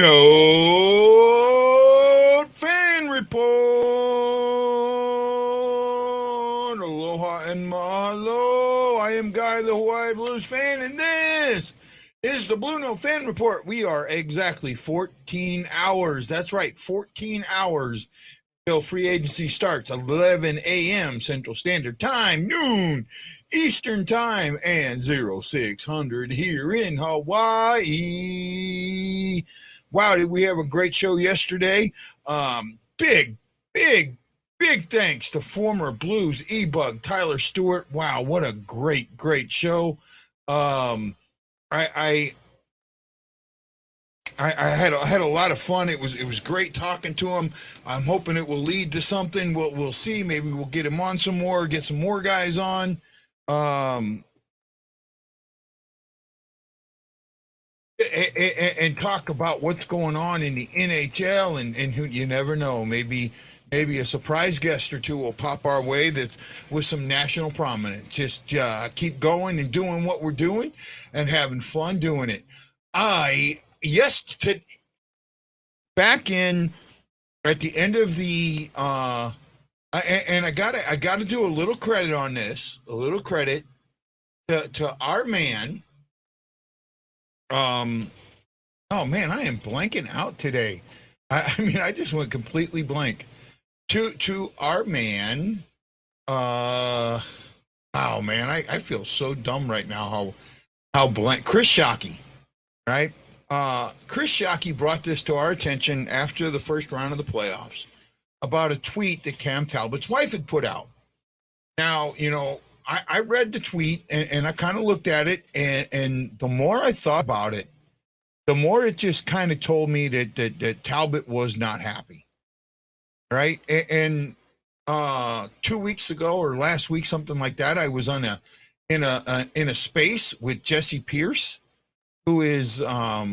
BlueNote Fan Report. Aloha and mahalo. I am Guy, the Hawaii Blues fan, and this is the BlueNote Fan Report. We are exactly 14 hours. That's right, 14 hours till free agency starts. 11 a.m. Central Standard Time, noon Eastern Time, and 0600 here in Hawaii. Wow, did we have a great show yesterday? Big thanks to former Blues E-Bug Tyler Stewart. Wow, what a great show. I had a lot of fun. It was great talking to him. I'm hoping it will lead to something. We'll see. Maybe we'll get him on some more, get some more guys on. And talk about what's going on in the NHL and who you never know. Maybe a surprise guest or two will pop our way that with some national prominence. Just keep going and doing what we're doing and having fun doing it. Back in at the end of the and I gotta do a little credit on this, a little credit to our man. Oh man, I am blanking out today. I mean, I just went completely blank. To our man, oh man, I feel so dumb right now. How blank. Chris Shockey, right? Chris Shockey brought this to our attention after the first round of the playoffs about a tweet that Cam Talbot's wife had put out. Now, you know, I read the tweet and I kind of looked at it, and the more I thought about it, the more it just kind of told me that Talbot was not happy, right? And 2 weeks ago or last week, something like that, I was in a space with Jesse Pierce, who is a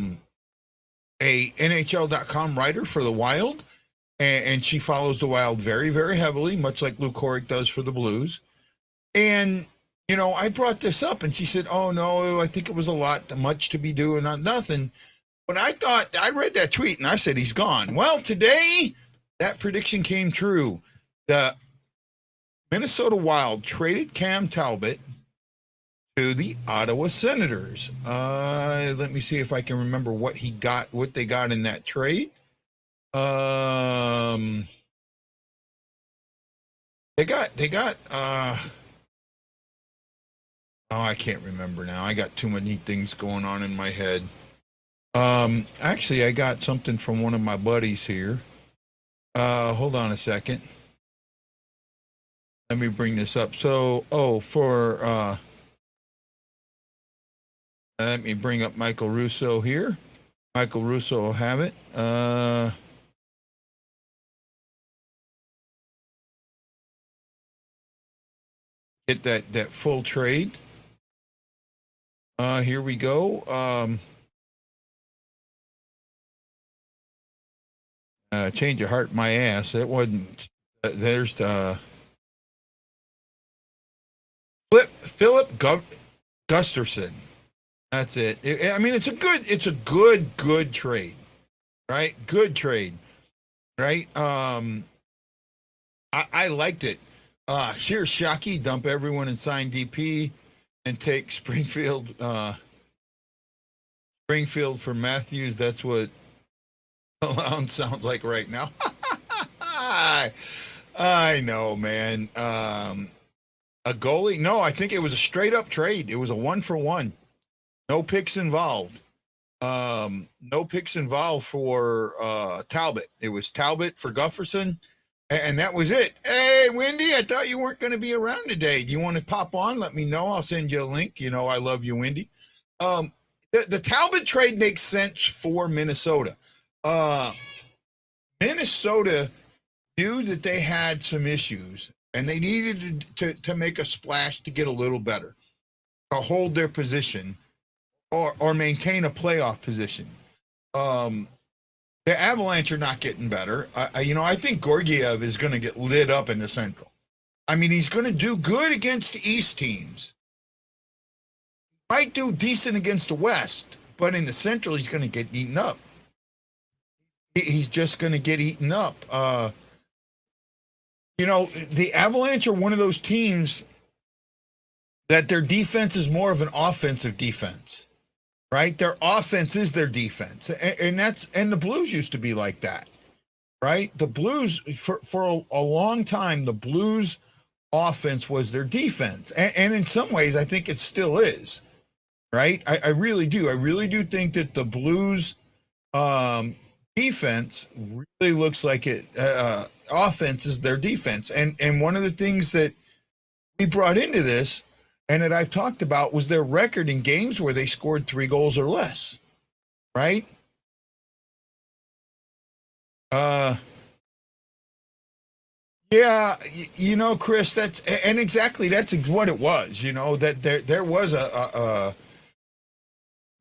NHL.com writer for the Wild, and she follows the Wild very, very heavily, much like Lou Coric does for the Blues. And, you know, I brought this up and she said, oh, no, I think it was much to be doing, not nothing. But I read that tweet and I said, he's gone. Well, today that prediction came true. The Minnesota Wild traded Cam Talbot to the Ottawa Senators. Let me see if I can remember what they got in that trade. They got I can't remember now. I got too many things going on in my head. Actually, I got something from one of my buddies here. Hold on a second. Let me bring this up. So, let me bring up Michael Russo here. Michael Russo will have it. Get that full trade. Here we go. Change of heart, my ass. That wasn't. There's the Philip Gusterson. That's it. I mean, it's a good trade, right? Good trade, right? I liked it. Here's Shockey, dump everyone and sign DP and take Springfield Springfield for Matthews. That's what the lounge sounds like right now. I know, man. A goalie? No, I think it was a straight up trade. It was a 1-for-1. No picks involved. No picks involved for Talbot. It was Talbot for Gufferson, and that was it. Hey, Wendy, I thought you weren't going to be around today. Do you want to pop on? Let me know. I'll send you a link. You know I love you, Wendy. The Talbot trade makes sense for Minnesota. Minnesota knew that they had some issues, and they needed to make a splash to get a little better, to hold their position or maintain a playoff position. The Avalanche are not getting better. I think Georgiev is going to get lit up in the Central. I mean, he's going to do good against the East teams. Might do decent against the West, but in the Central, he's going to get eaten up. He's just going to get eaten up. The Avalanche are one of those teams that their defense is more of an offensive defense, right? Their offense is their defense. And the Blues used to be like that, right? The Blues, for a long time, the Blues offense was their defense. And in some ways, I think it still is, right? I really do. I really do think that the Blues defense really looks like it. Offense is their defense. And one of the things that we brought into this and that I've talked about was their record in games where they scored 3 goals or less, right? Yeah, Chris, that's what it was, that there was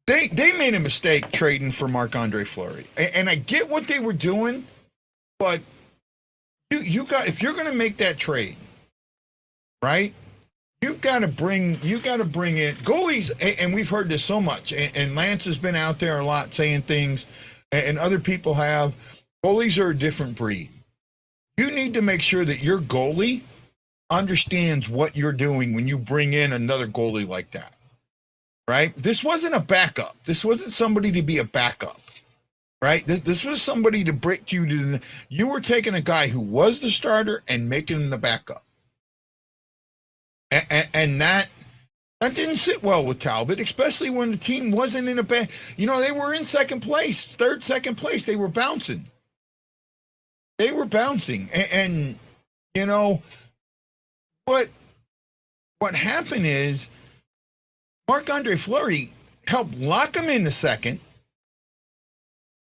they made a mistake trading for Marc-Andre Fleury. And I get what they were doing, but if you're going to make that trade, right? You've got to bring in goalies, and we've heard this so much, and Lance has been out there a lot saying things, and other people have. Goalies are a different breed. You need to make sure that your goalie understands what you're doing when you bring in another goalie like that, right? This wasn't a backup. This wasn't somebody to be a backup, right? This was somebody to break you to. You were taking a guy who was the starter and making him the backup. And that didn't sit well with Talbot, especially when the team wasn't in a bad. They were in second place. They were bouncing. And what happened is Marc-Andre Fleury helped lock him in the second.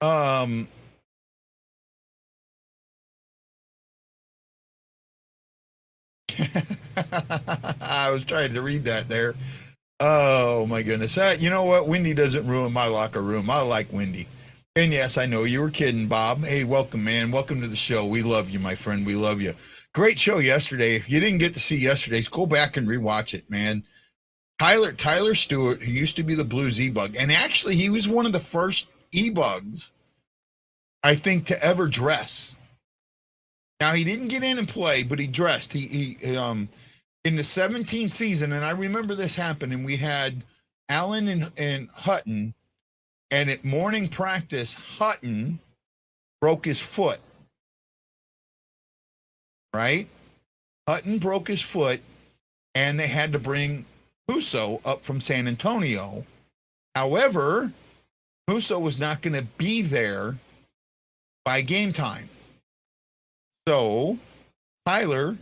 I was trying to read that there. Oh my goodness. You know what? Wendy doesn't ruin my locker room. I like Wendy. And yes, I know you were kidding, Bob. Hey, welcome, man. Welcome to the show. We love you, my friend. We love you. Great show yesterday. If you didn't get to see yesterday's, go back and rewatch it, man. Tyler Stewart, who used to be the Blues E-Bug, and actually he was one of the first E-Bugs, I think, to ever dress. Now, he didn't get in and play, but he dressed. He in the 17th season, and I remember this happening, we had Allen and Hutton, and at morning practice, Hutton broke his foot, right? Hutton broke his foot, and they had to bring Husso up from San Antonio. However, Husso was not going to be there by game time. So Tyler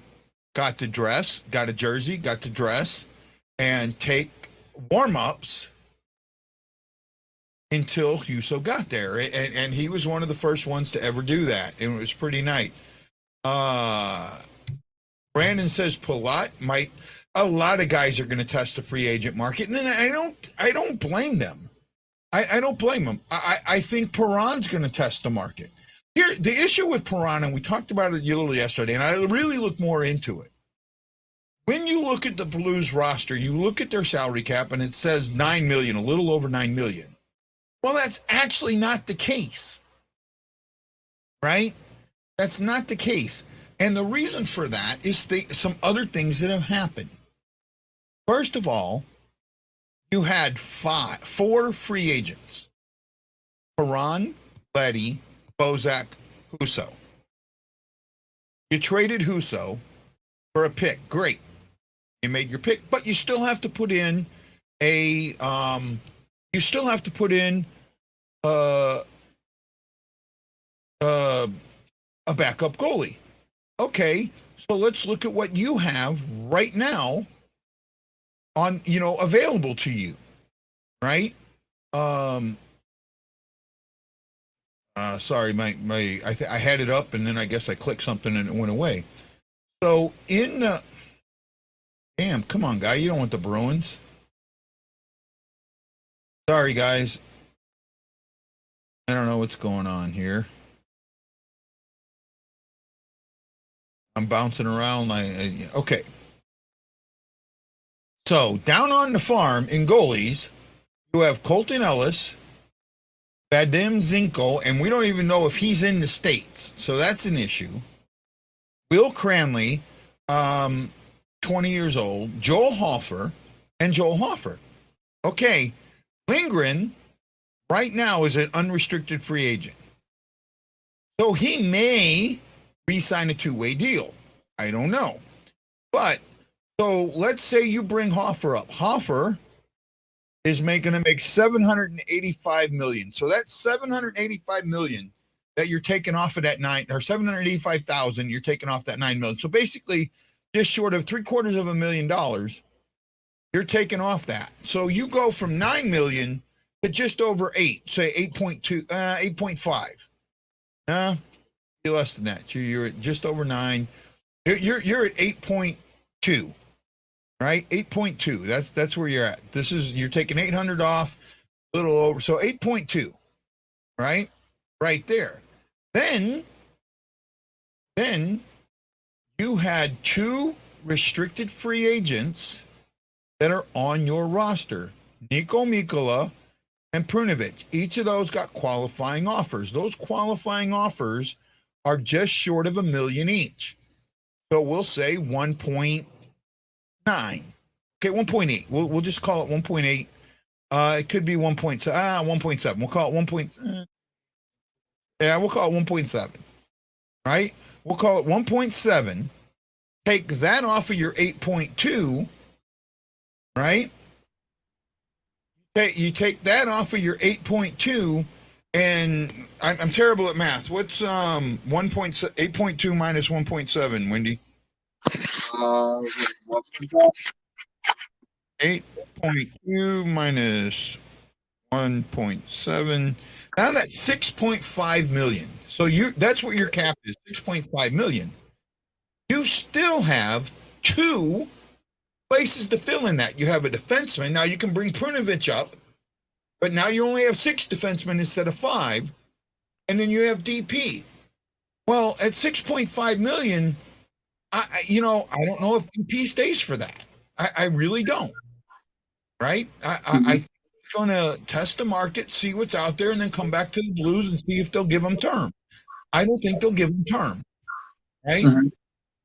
got to dress, got a jersey, got to dress, and take warm-ups until Husso got there. And he was one of the first ones to ever do that. And it was pretty nice. Brandon says Palat might. A lot of guys are going to test the free agent market, and I don't blame them. I don't blame them. I think Perron's going to test the market. Here, the issue with Perron, and we talked about it a little yesterday, and I really look more into it. When you look at the Blues roster, you look at their salary cap, and it says $9 million, a little over $9 million. Well, that's actually not the case, right? That's not the case. And the reason for that is some other things that have happened. First of all, you had four free agents: Perron, Leddy, Bozak, Husso. You traded Husso for a pick. Great. You made your pick, but you still have to put in a a backup goalie. Okay, so let's look at what you have right now on, available to you, right? Sorry, I had it up and then I guess I clicked something and it went away. So damn, come on, guy, you don't want the Bruins. Sorry, guys. I don't know what's going on here. I'm bouncing around. Okay. So down on the farm in goalies, you have Colton Ellis, Vadim Zinko, and we don't even know if he's in the States. So that's an issue. Will Cranley, 20 years old, Joel Hofer. Okay. Lindgren right now is an unrestricted free agent. So he may re-sign a two-way deal. I don't know. But so let's say you bring Hofer up. Hofer is going to make $785 million. So that's $785 million that you're taking off of that $785,000 you're taking off that $9 million. So basically, just short of $750,000, you're taking off that. So you go from $9 million to just over 8, say 8.2, 8.5. Less than that. You're at just over 9. You're at 8.2, right? 8.2. That's where you're at. You're taking 800 off, a little over. So 8.2, right? Right there. Then you had 2 restricted free agents that are on your roster: Nico Mikkola and Prunovich. Each of those got qualifying offers. Those qualifying offers are just short of $1 million each. So we'll say 1.9. Okay, 1.8. We'll just call it 1.8. It could be 1.7. We'll call it 1. We'll call it 1.7. Right? We'll call it 1.7. Take that off of your 8.2. Right? You take that off of your 8.2, and I'm terrible at math. What's 8.2 minus 1.7, Wendy? 8.2 minus 1.7. Now that's $6.5 million. So that's what your cap is, $6.5 million. You still have 2 places to fill in that. You have a defenseman. Now you can bring Prunovich up, but now you only have 6 defensemen instead of 5. And then you have DP. Well, at $6.5 million, I don't know if DP stays for that. I really don't. Right? I think it's going to test the market, see what's out there, and then come back to the Blues and see if they'll give him term. I don't think they'll give him term. Right? Mm-hmm.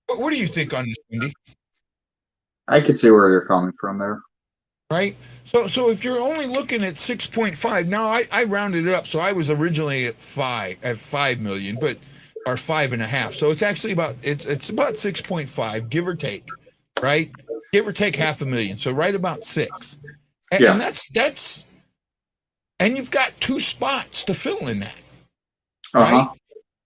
But what do you think on this, Wendy? I could see where you're coming from there. Right? So if you're only looking at 6.5, now I rounded it up. So I was originally at 5 million, or 5.5. So it's actually about 6.5, give or take, right? Give or take $500,000. So right about 6. And that's and you've got 2 spots to fill in that. Right?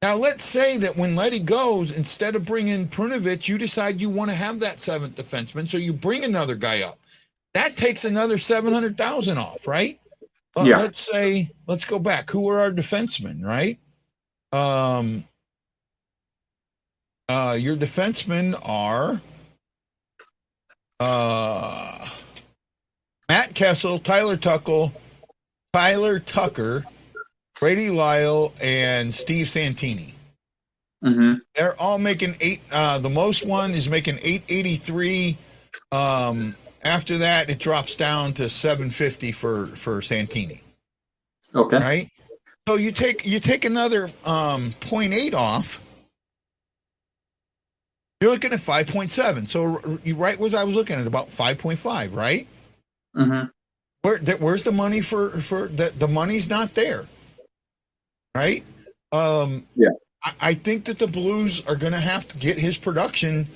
Now, let's say that when Leddy goes, instead of bringing Prunovich, you decide you want to have that 7th defenseman, so you bring another guy up. That takes another $700,000 off, right? Let's go back. Who are our defensemen, right? Your defensemen are Matt Kessel, Tyler Tucker, Brady Lyle, and Steve Santini. Mm-hmm. They're all making 8. The most one is making $883. After that, it drops down to $750 for Santini. Okay. Right. So you take another 0.8 off. You're looking at 5.7. So you right was I was looking at about 5.5, right? Mm-hmm. Where's the money for the money's not there, right? Yeah. I think that the Blues are going to have to get his production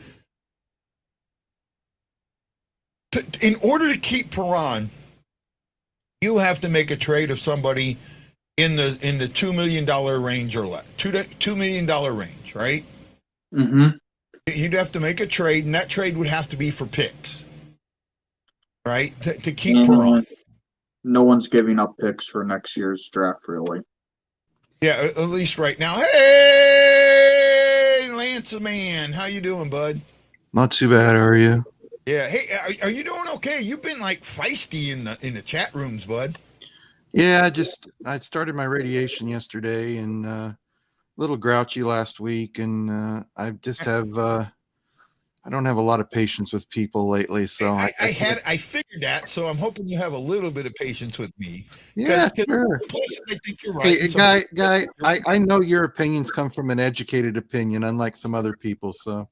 in order to keep Perron. You have to make a trade of somebody in the $2 million range or less, $2 million range, right? Mm-hmm. You'd have to make a trade, and that trade would have to be for picks, right? To keep Perron. No one's giving up picks for next year's draft, really. Yeah, at least right now. Hey, Lance, man, how you doing, bud? Not too bad. How are you? Yeah. Hey, are you doing okay? You've been like feisty in the chat rooms, bud. Yeah, I started my radiation yesterday and a little grouchy last week, and I just have I don't have a lot of patience with people lately. So I figured that, so I'm hoping you have a little bit of patience with me. Yeah, sure. Places I think you're right. Hey, guy, I know your opinions come from an educated opinion, unlike some other people. So,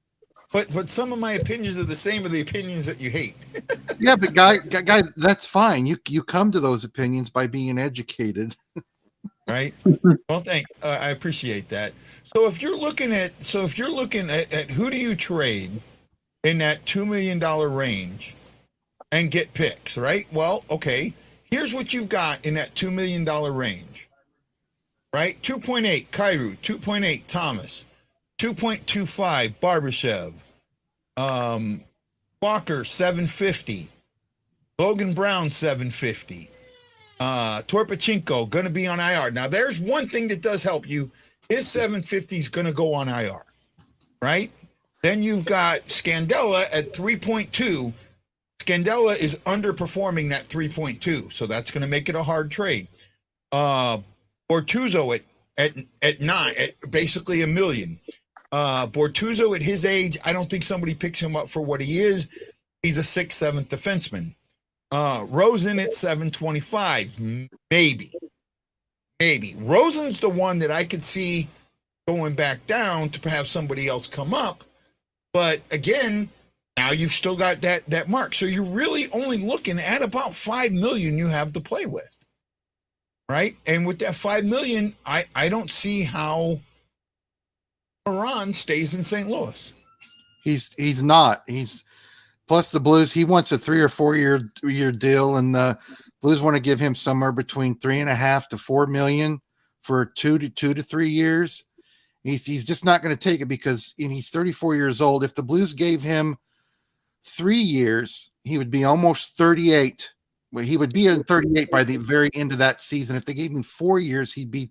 but some of my opinions are the same as the opinions that you hate. yeah, but guy, that's fine. You come to those opinions by being educated, right? Well, I appreciate that. So if you're looking at who do you trade in that $2 million range and get picks, right? Well, okay. Here's what you've got in that $2 million range, right? 2.8 Kyrou, 2.8 Thomas, 2.25 Barbashev, Walker 750, Logan Brown 750, Torpachenko going to be on IR. Now, there's one thing that does help you. His 750 is going to go on IR, right? Then you've got Scandella at 3.2. Scandella is underperforming that 3.2, so that's going to make it a hard trade. Bortuzzo at 9, at basically $1 million. Bortuzzo at his age, I don't think somebody picks him up for what he is. He's a 6th, 7th defenseman. Rosen at 725, maybe. Rosen's the one that I could see going back down to have somebody else come up. But again, now you've still got that mark. So you're really only looking at about $5 million you have to play with, right? And with that $5 million, I don't see how Perron stays in St. Louis. He's not. He's plus the Blues. He wants a 3 or 4 year deal, and the Blues want to give him somewhere between $3.5 to $4 million for 2 to 3 years. He's just not going to take it because he's 34 years old. If the Blues gave him 3 years, he would be almost 38. Well, he would be in 38 by the very end of that season. If they gave him 4 years, he'd be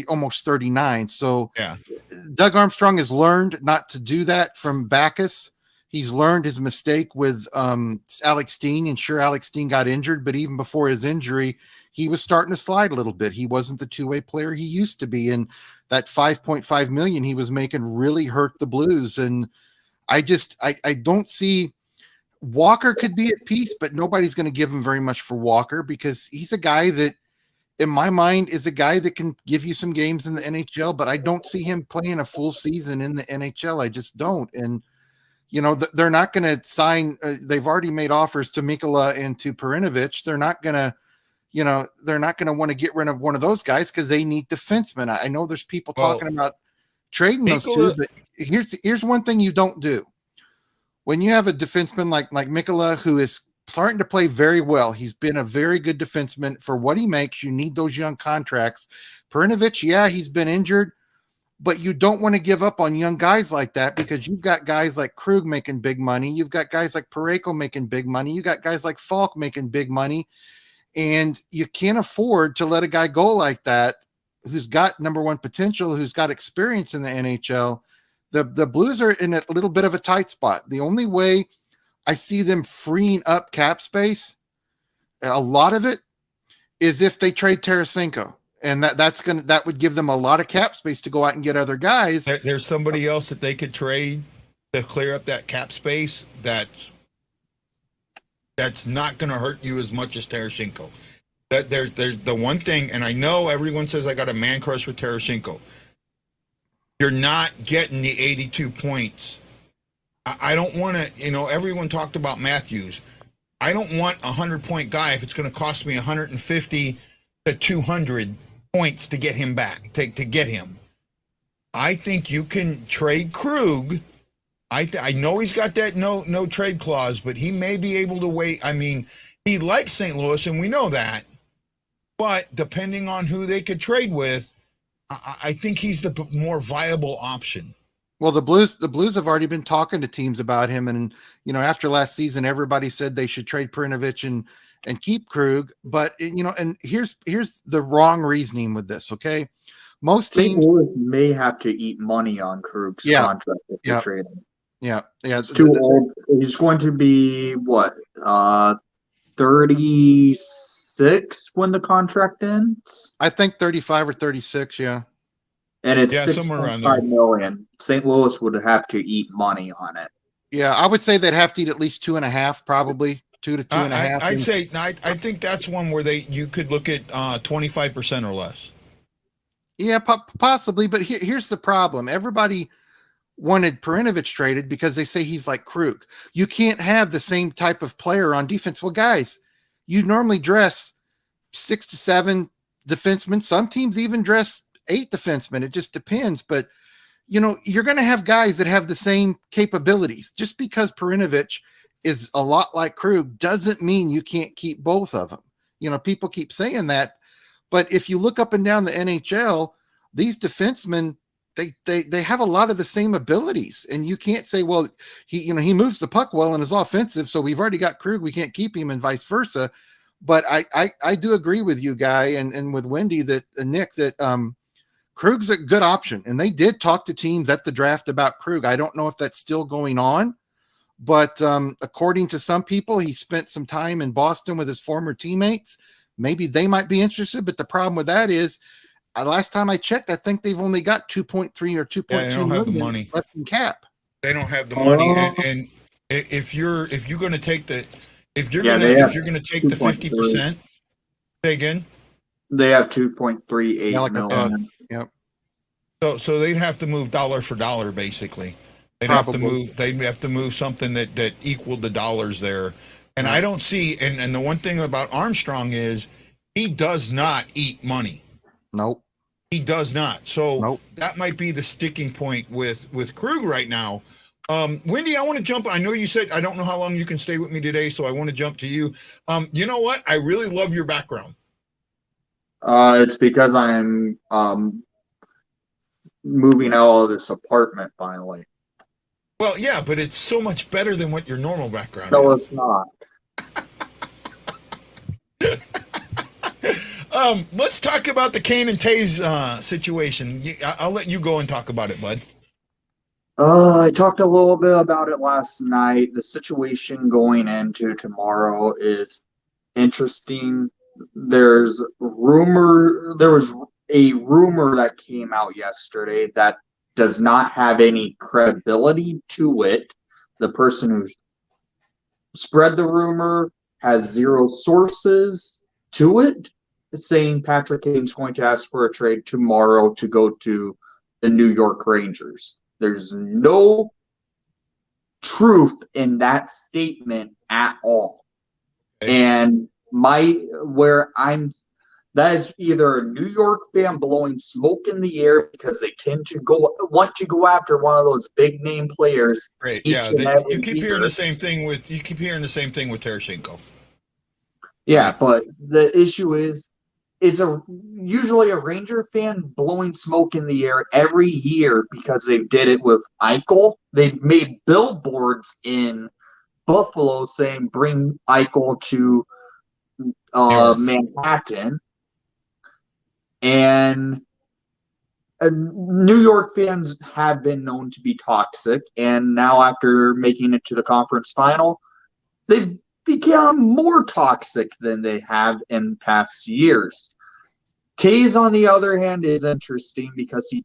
almost 39. So yeah, Doug Armstrong has learned not to do that from Backus. He's learned his mistake with Alex Steen, and sure, Alex Steen got injured, but even before his injury, he was starting to slide a little bit. He wasn't the two-way player he used to be, and that $5.5 million he was making really hurt the Blues. And I don't see Walker could be at peace, but nobody's going to give him very much for Walker because he's a guy that, in my mind, is a guy that can give you some games in the NHL, but I don't see him playing a full season in the NHL. I just don't. And they're not going to sign. They've already made offers to Mikkola and to Perinovich. They're not going to. They're not going to want to get rid of one of those guys because they need defensemen. I know there's people talking about trading those two, but here's one thing you don't do. When you have a defenseman like Mikkola, who is starting to play very well, he's been a very good defenseman for what he makes. You need those young contracts. Perinovich, yeah, he's been injured, but you don't want to give up on young guys like that because you've got guys like Krug making big money. You've got guys like Parayko making big money. You got guys like Falk making big money. And you can't afford to let a guy go like that who's got number one potential, who's got experience in the NHL. The Blues are in a little bit of a tight spot. The only way I see them freeing up cap space, a lot of it, is if they trade Tarasenko. And that would give them a lot of cap space to go out and get other guys. There's somebody else that they could trade to clear up that cap space that's not going to hurt you as much as Tarasenko. There's the one thing, and I know everyone says I got a man crush with Tarasenko. You're not getting the 82 points. I don't want to, everyone talked about Matthews. I don't want a 100-point guy if it's going to cost me 150 to 200 points to get him back, to get him. I think you can trade Krug. I know he's got that no trade clause, but he may be able to wait. I mean, he likes St. Louis, and we know that. But depending on who they could trade with, I think he's the more viable option. Well, the Blues have already been talking to teams about him, and after last season, everybody said they should trade Perinovich and keep Krug. But and here's the wrong reasoning with this. Okay, most teams may have to eat money on Krug's contract if they trade him. Yeah. It's too old. He's going to be what 36 when the contract ends. I think 35 or 36. Yeah. And it's somewhere around $6.5 there. million. St. Louis would have to eat money on it. Yeah, I would say they'd have to eat at least 2.5, probably 2 to 2.5. I'd say I think that's one where you could look at 25% or less. Yeah, possibly. But here's the problem: everybody wanted Perinovich traded because they say he's like Krug. You can't have the same type of player on defense. Well, guys, you normally dress 6 to 7 defensemen. Some teams even dress 8 defensemen. It just depends. But, you're going to have guys that have the same capabilities. Just because Perinovich is a lot like Krug doesn't mean you can't keep both of them. People keep saying that. But if you look up and down the NHL, these defensemen, they have a lot of the same abilities, and you can't say, well, he moves the puck well and is offensive, so we've already got Krug, we can't keep him, and vice versa. But I do agree with you, Guy, and with Wendy that Nick that Krug's a good option, and they did talk to teams at the draft about Krug. I don't know if that's still going on, but according to some people, he spent some time in Boston with his former teammates. Maybe they might be interested, but the problem with that is, last time I checked, I think they've only got 2.3 or 2.2 million left in cap. They don't have the money, and if you're going to take the 50%, say again. They have 2.38 million. Yep. So they'd have to move dollar for dollar, basically. They'd have to move something that equaled the dollars there. And I don't see, and the one thing about Armstrong is he does not eat money. Nope. He does not. So that might be the sticking point with Krug right now. Wendy, I want to jump. I know you said, I don't know how long you can stay with me today, so I want to jump to you. You know what? I really love your background. It's because I'm moving out of this apartment finally. Well, yeah, but it's so much better than what your normal background is. No, it's not. Let's talk about the Kane and Tays situation. I'll let you go and talk about it, bud. I talked a little bit about it last night. The situation going into tomorrow is interesting. There was a rumor that came out yesterday that does not have any credibility to it. The person who spread the rumor has zero sources to it, saying Patrick Kane's going to ask for a trade tomorrow to go to the New York Rangers. There's no truth in that statement at all. And that is either a New York fan blowing smoke in the air because they tend to want to go after one of those big name players. Right. Yeah. You keep hearing the same thing with Tarasenko. Yeah, but the issue is, it's usually a Ranger fan blowing smoke in the air every year because they did it with Eichel. They made billboards in Buffalo saying bring Eichel to Manhattan. And New York fans have been known to be toxic. And now after making it to the conference final, they've become more toxic than they have in past years. Tays, on the other hand, is interesting because he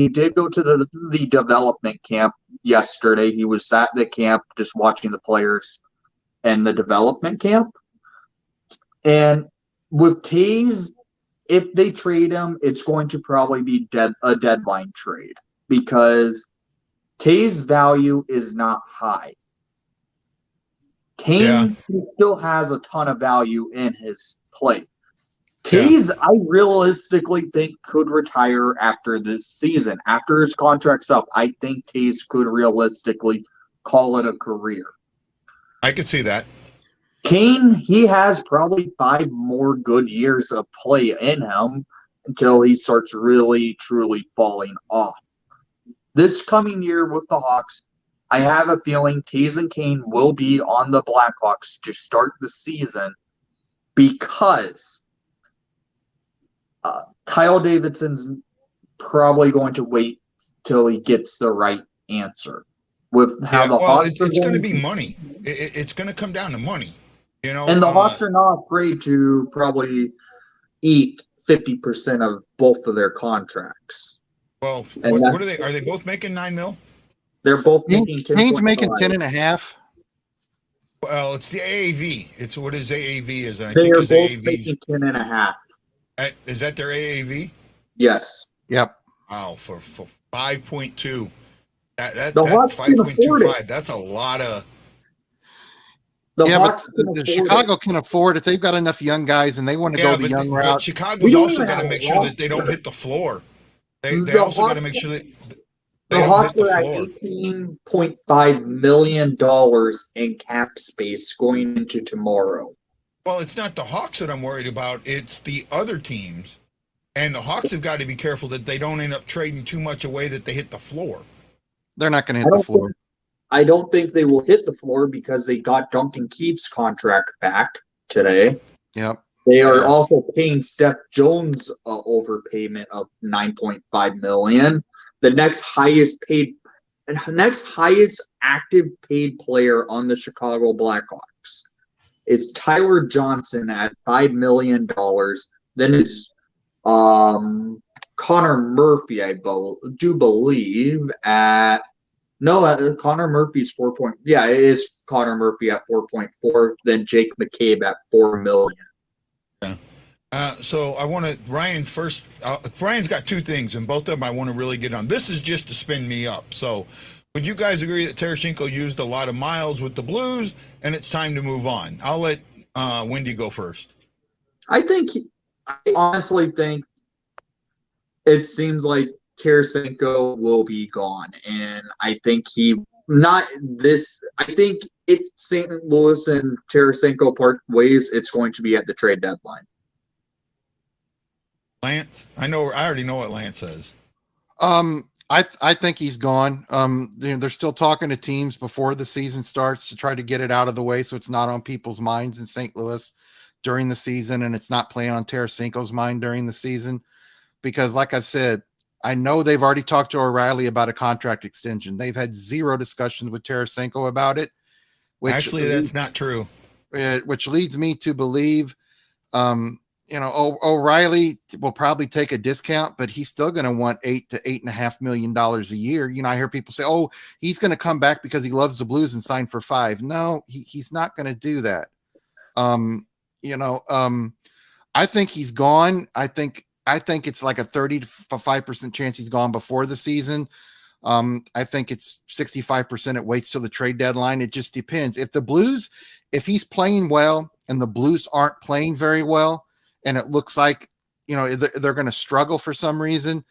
did go to the development camp yesterday. He was at the camp just watching the players and the development camp. And with Tays, if they trade him, it's going to probably be a deadline trade because Tays' value is not high. Kane still has a ton of value in his play. Taves, I realistically think could retire after this season. After his contract's up, I think Taves could realistically call it a career. I could see that. Kane, he has probably 5 more good years of play in him until he starts really, truly falling off. This coming year with the Hawks, I have a feeling Taves and Kane will be on the Blackhawks to start the season because Kyle Davidson's probably going to wait till he gets the right answer. With how the Hawks it's going to be money. It's going to come down to money. You know, and the Hawks are not afraid to probably eat 50% of both of their contracts. Well, what are they? Are they both making $9 million? They're both making 10. Kane's making 10.5. Well, it's the AAV. It's what his AAV is. And I They think are his both AAV making 10.5. is that their AAV? Yes. Yep. Wow, for 5.2. That The Hawks can afford 5.25. it. That's a lot of. Hawks but Chicago can afford it. They've got enough young guys, and they want to go the young route. But Chicago's also got to make sure that they don't hit the floor. They also got to make sure that they don't hit the floor. $18.5 million in cap space going into tomorrow. Well, it's not the Hawks that I'm worried about. It's the other teams. And the Hawks have got to be careful that they don't end up trading too much away that they hit the floor. They're not going to hit the floor. I don't think they will hit the floor because they got Duncan Keith's contract back today. Yep. They are also paying Steph Jones overpayment of $9.5 million. The next highest active paid player on the Chicago Blackhawks is Tyler Johnson at $5 million. Then it's Connor Murphy, I do believe, at Connor Murphy's 4. Yeah, it is Connor Murphy at 4.4. Then Jake McCabe at $4 million. Yeah. So I want to Ryan first. Ryan's got 2 things, and both of them I want to really get on. This is just to spin me up. So, would you guys agree that Tarasenko used a lot of miles with the Blues, and it's time to move on? I'll let Wendy go first. I honestly think it seems like Tarasenko will be gone, and I think I think if St. Louis and Tarasenko part ways, it's going to be at the trade deadline. Lance, I already know what Lance says. I think he's gone. They're still talking to teams before the season starts to try to get it out of the way, so it's not on people's minds in St. Louis during the season, and it's not playing on Tarasenko's mind during the season. Because, like I've said, I know they've already talked to O'Reilly about a contract extension. They've had 0 discussions with Tarasenko about it. Actually, that's not true. Which leads me to believe, O'Reilly will probably take a discount, but he's still going to want $8 to $8.5 million a year. I hear people say, "Oh, he's going to come back because he loves the Blues and sign for 5." No, he's not going to do that. I think he's gone. I think it's like a 35% chance he's gone before the season. I think it's 65% it waits till the trade deadline. It just depends. If he's playing well and the Blues aren't playing very well, and it looks like, they're going to struggle for some reason,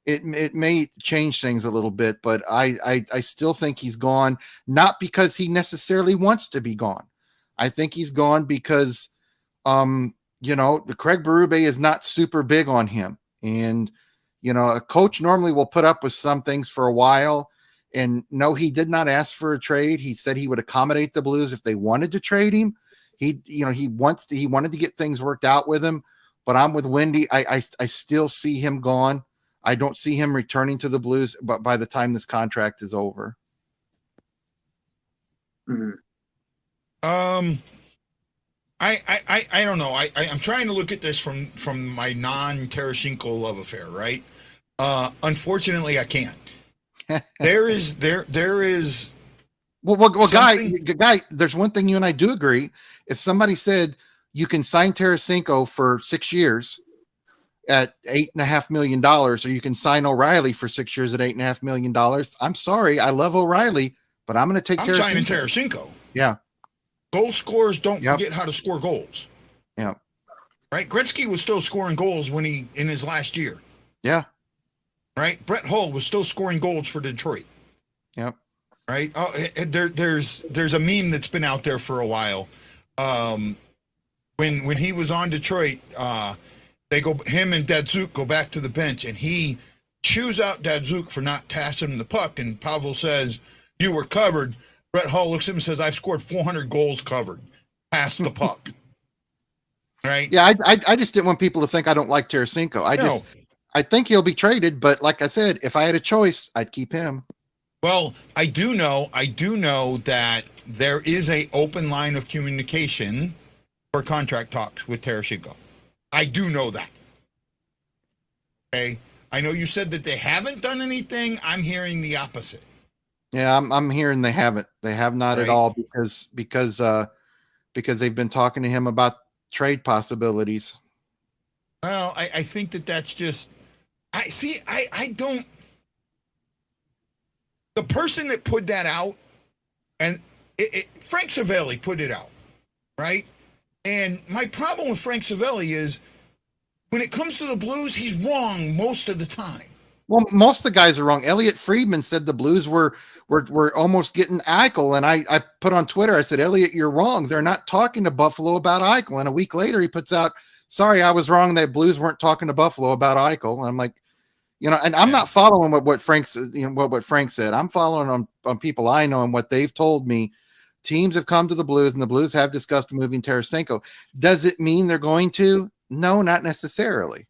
it may change things a little bit, but I still think he's gone, not because he necessarily wants to be gone. I think he's gone because, the Craig Berube is not super big on him. And, a coach normally will put up with some things for a while. And no, he did not ask for a trade. He said he would accommodate the Blues if they wanted to trade him. He wanted to get things worked out with him, but I'm with Wendy. I still see him gone. I don't see him returning to the Blues, but by the time this contract is over. Mm-hmm. I don't know. I'm trying to look at this from my non-Tarasenko love affair, right? Unfortunately, I can't. There is. Well, guy, there's one thing you and I do agree. If somebody said you can sign Tarasenko for 6 years at $8.5 million, or you can sign O'Reilly for 6 years at $8.5 million, I'm sorry, I love O'Reilly, but I'm going to take Tarasenko. I'm signing Tarasenko. Yeah. Goal scorers don't Yep. forget how to score goals. Yeah. Right? Gretzky was still scoring goals in his last year. Yeah. Right? Brett Hull was still scoring goals for Detroit. Yep. Right? There's a meme that's been out there for a while. When he was on Detroit, him and Datsuk go back to the bench, and he chews out Datsuk for not passing the puck, and Pavel says, "You were covered." Brett Hull looks at him and says, "I've scored 400 goals covered. Pass the puck." Right? Yeah, I just didn't want people to think I don't like Tarasenko. I think he'll be traded, but like I said, if I had a choice, I'd keep him. Well, I do know that there is a open line of communication for contract talks with Tarasenko. I do know that. Okay. I know you said that they haven't done anything. I'm hearing the opposite. Yeah, I'm hearing they haven't. They have not at all because they've been talking to him about trade possibilities. Well, I think that's just I don't. The person that put that out, and Frank Savelli put it out, right? And my problem with Frank Savelli is when it comes to the Blues, he's wrong most of the time. Well, most of the guys are wrong. Elliot Friedman said the Blues were almost getting Eichel, and I put on Twitter, I said, Elliot, you're wrong. They're not talking to Buffalo about Eichel. And a week later, he puts out, sorry, I was wrong. That Blues weren't talking to Buffalo about Eichel. And I'm like, and I'm not following what Frank said. I'm following on people I know and what they've told me. Teams have come to the Blues, and the Blues have discussed moving Tarasenko. Does it mean they're going to? No, not necessarily.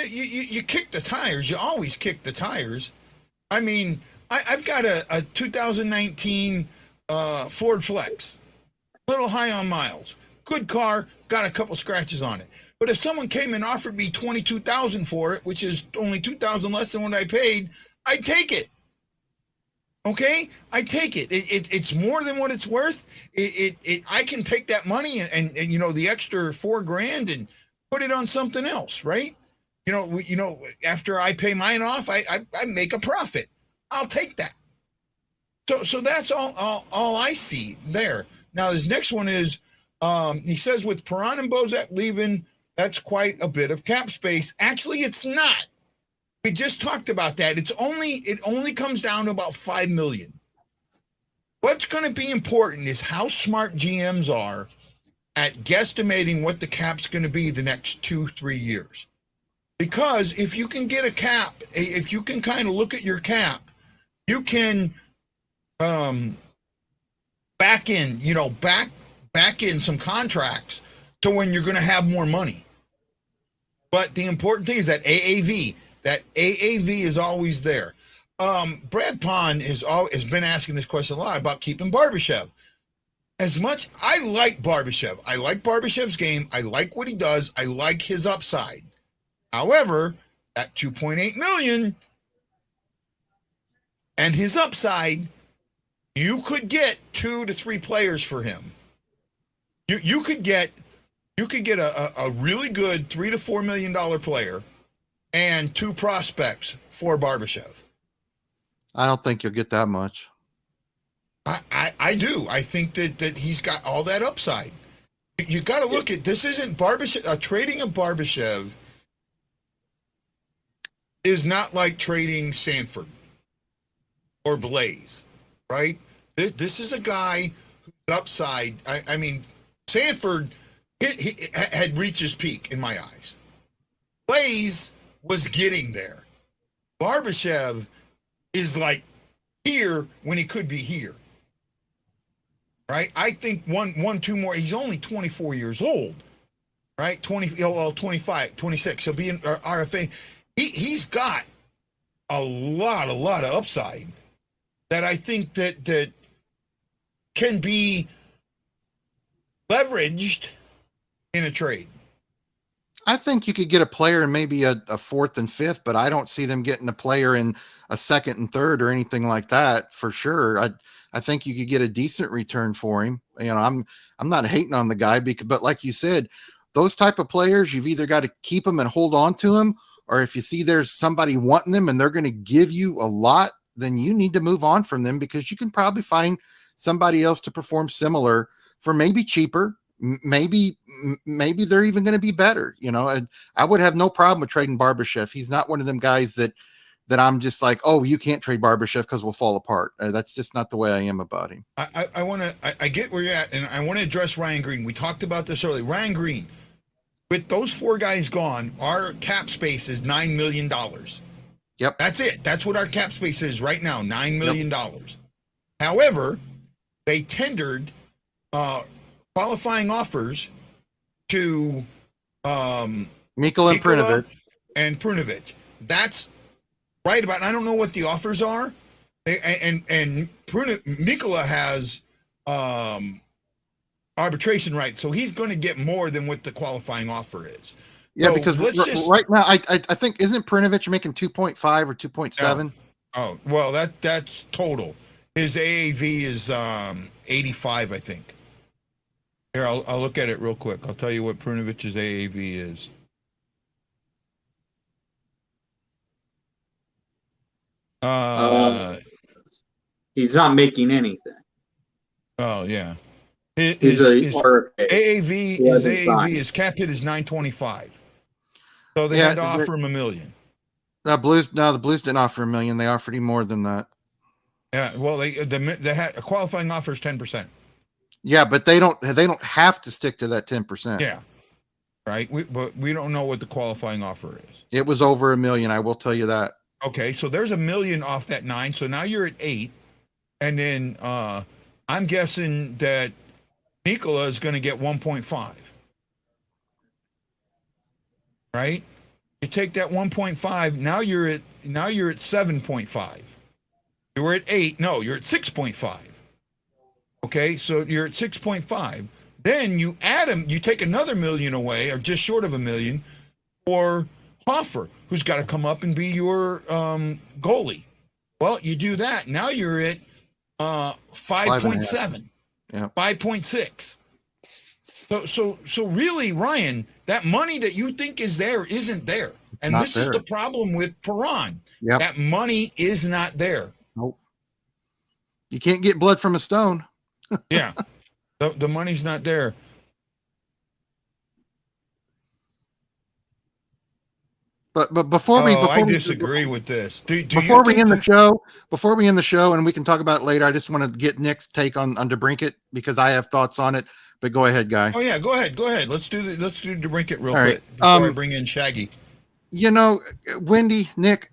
You kick the tires. You always kick the tires. I mean, I've got a 2019 Ford Flex, little high on miles, good car, got a couple scratches on it. But if someone came and offered me $22,000 for it, which is only $2,000 less than what I paid, I'd take it. Okay, I take it. It's more than what it's worth. I can take that money and the extra $4,000 and put it on something else, right? After I pay mine off, I make a profit. I'll take that. So that's all I see there. Now this next one is he says with Perron and Bozak leaving, that's quite a bit of cap space. Actually, it's not. We just talked about that. It only comes down to about $5 million. What's going to be important is how smart GMs are at guesstimating what the cap's going to be the next 2-3 years. Because if you can get a cap, if you can kind of look at your cap, you can back in some contracts to when you're going to have more money. But the important thing is that AAV is always there. Brad Pond has been asking this question a lot about keeping Barbashev. As much I like Barbashev, I like Barbashev's game. I like what he does. I like his upside. However, at $2.8 million and his upside, you could get 2 to 3 players for him. You could get a really good $3 to $4 million player and 2 prospects for Barbashev. I don't think you'll get that much. I do. I think that he's got all that upside. You got to look at this. Isn't Barbashev trading a Barbashev is not like trading Sanford or Blaze, right? This is a guy whose upside. I mean, Sanford he had reached his peak in my eyes. Blaze was getting there. Barbashev is like here when he could be here. Right? I think 2 more. He's only 24 years old. Right? 25, 26. He'll be in RFA. He's got a lot of upside that I think that can be leveraged in a trade. I think you could get a player in maybe a 4th and 5th, but I don't see them getting a player in a 2nd and 3rd or anything like that for sure. I think you could get a decent return for him. I'm not hating on the guy but like you said, those type of players, you've either got to keep them and hold on to them, or if you see there's somebody wanting them and they're going to give you a lot, then you need to move on from them because you can probably find somebody else to perform similar for maybe cheaper. Maybe they're even going to be better. You know, I would have no problem with trading Barbashev. He's not one of them guys that I'm just like, oh, you can't trade Barbashev because we'll fall apart. That's just not the way I am about him. I get where you're at, and I want to address Ryan Green. We talked about this earlier. Ryan Green, with those 4 guys gone, our cap space is $9 million. Yep. That's it. That's what our cap space is right now, $9 million. However, they tendered qualifying offers to Mikkola and Prunovich. That's right about. I don't know what the offers are, and Mikkola has arbitration rights, so he's going to get more than what the qualifying offer is. Yeah, so because right now, I think isn't Prunovich making 2.5 or 2.7? Oh, well, that's total. His AAV is 85, I think. Here, I'll look at it real quick. I'll tell you what Prunovich's AAV is. He's not making anything. Oh yeah. His AAV his cap hit is 925. So they had to offer him $1 million. The Blues didn't offer $1 million. They offered him more than that. Yeah, well, they had a qualifying offer is 10%. Yeah, but they don't have to stick to that 10%. Yeah, right. But we don't know what the qualifying offer is. It was over $1 million. I will tell you that. Okay, so there's $1 million off that 9. So now you're at 8, and then I'm guessing that Mikkola is going to get 1.5. Right? You take that 1.5. Now you're at 7.5. You were at 8. No, you're at 6.5. Okay, so you're at 6.5. Then you add him. You take another $1 million away, or just short of $1 million, for Hoffer, who's got to come up and be your goalie. Well, you do that. Now you're at 5.7. Yeah. 5.6. So really, Ryan, that money that you think is there isn't there. And this is the problem with Perron. Yep. That money is not there. Nope. You can't get blood from a stone. Yeah. The money's not there. But before I disagree with this. Before we end the show, and we can talk about it later, I just want to get Nick's take on DeBrincat because I have thoughts on it. But go ahead, Guy. Oh yeah, go ahead. Let's do DeBrincat real quick before I bring in Shaggy. You know, Wendy, Nick,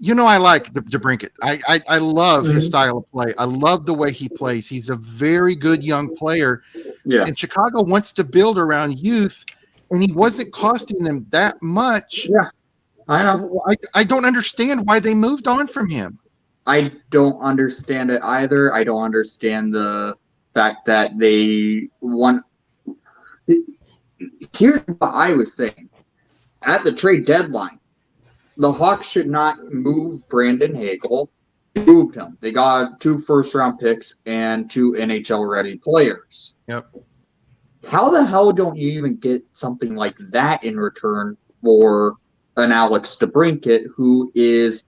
you know I like DeBrincat. I love his style of play. I love the way he plays. He's a very good young player. Yeah. And Chicago wants to build around youth. And he wasn't costing them that much. Yeah, I know. I don't understand why they moved on from him. I don't understand it either. I don't understand the fact that they want. Here's what I was saying. At the trade deadline, the Hawks should not move Brandon Hagel. They moved him. They got 2 first-round picks and 2 NHL-ready players. Yep. How the hell don't you even get something like that in return for an Alex DeBrincat, who is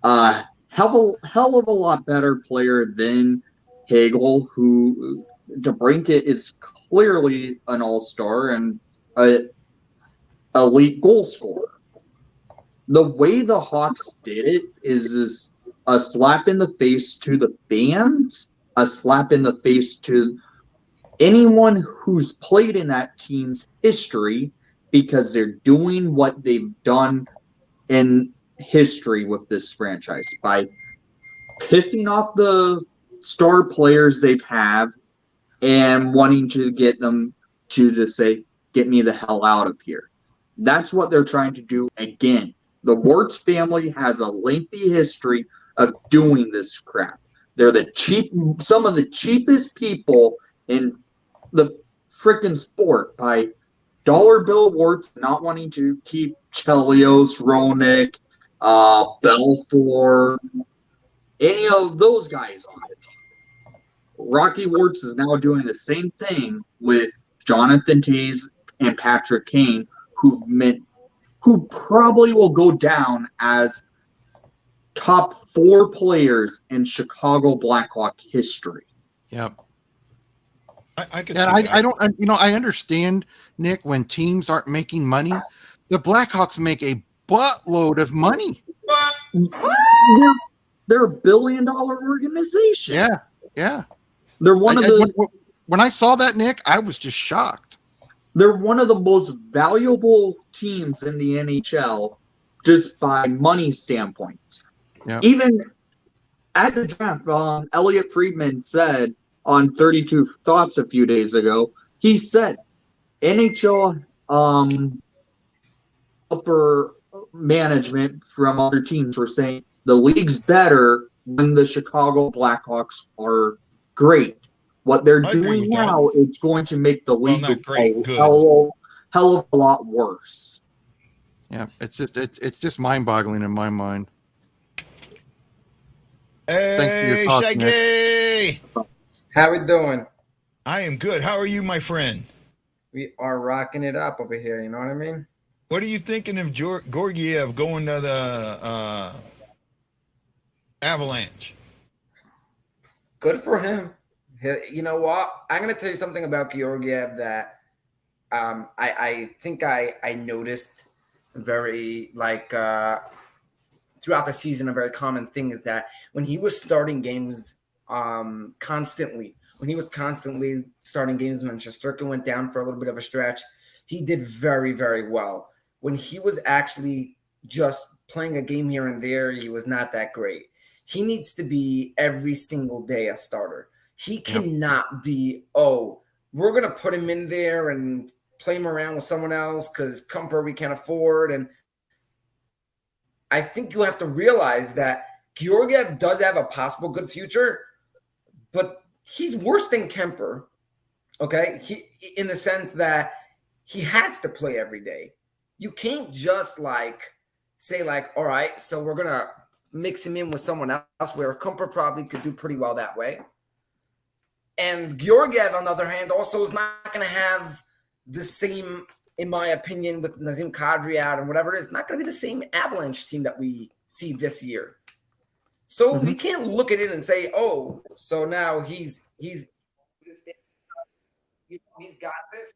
a hell of a lot better player than Hagel, who DeBrincat is clearly an all-star and an elite goal scorer. The way the Hawks did it is a slap in the face to the fans, a slap in the face to anyone who's played in that team's history, because they're doing what they've done in history with this franchise by pissing off the star players they've had and wanting to get them to just say, get me the hell out of here. That's what they're trying to do again. The Wirtz family has a lengthy history of doing this crap. They're some of the cheapest people in the freaking sport, by dollar bill Wirtz not wanting to keep Chelios, Roenick, Belfour, any of those guys on it. Rocky Wirtz is now doing the same thing with Jonathan Toews and Patrick Kane, who probably will go down as top 4 players in Chicago Blackhawk history. Yep. I could Yeah, see that. I don't, I understand, Nick, when teams aren't making money. The Blackhawks make a buttload of money. They're a billion-dollar organization. Yeah. They're one of the When I saw that, Nick, I was just shocked. they're one of the most valuable teams in the NHL just by money standpoints. Yeah. Even at the draft, Elliot Friedman said on 32 Thoughts a few days ago, he said NHL upper management from other teams were saying the league's better when the Chicago Blackhawks are great. What they're I agree doing with that. now is going to make the league not great, a good. hell of a lot worse. Yeah, it's just mind-boggling in my mind. Thanks for your Hey, thoughts, Nick. Shaggy! How we doing? I am good. How are you, my friend? We are rocking it up over here. You know what I mean? What are you thinking of Gorgiev going to the Avalanche? Good for him. You know what? I'm going to tell you something about Georgiev that I think I noticed very throughout the season. A very common thing is that when he was starting games constantly, when he was constantly starting games when Shesterkin went down for a little bit of a stretch, he did very, very well. When he was actually just playing a game here and there, he was not that great. He needs to be every single day a starter. He cannot be, we're going to put him in there and play him around with someone else because Kumper we can't afford. And I think you have to realize that Georgiev does have a possible good future, but he's worse than Kemper, okay? In the sense that he has to play every day. You can't just say all right, so we're going to mix him in with someone else where Kumper probably could do pretty well that way. And Georgiev, on the other hand, also is not going to have the same, in my opinion, with Nazem Kadri out and whatever it is, not going to be the same Avalanche team that we see this year. So we can't look at it and say, so now he's got this.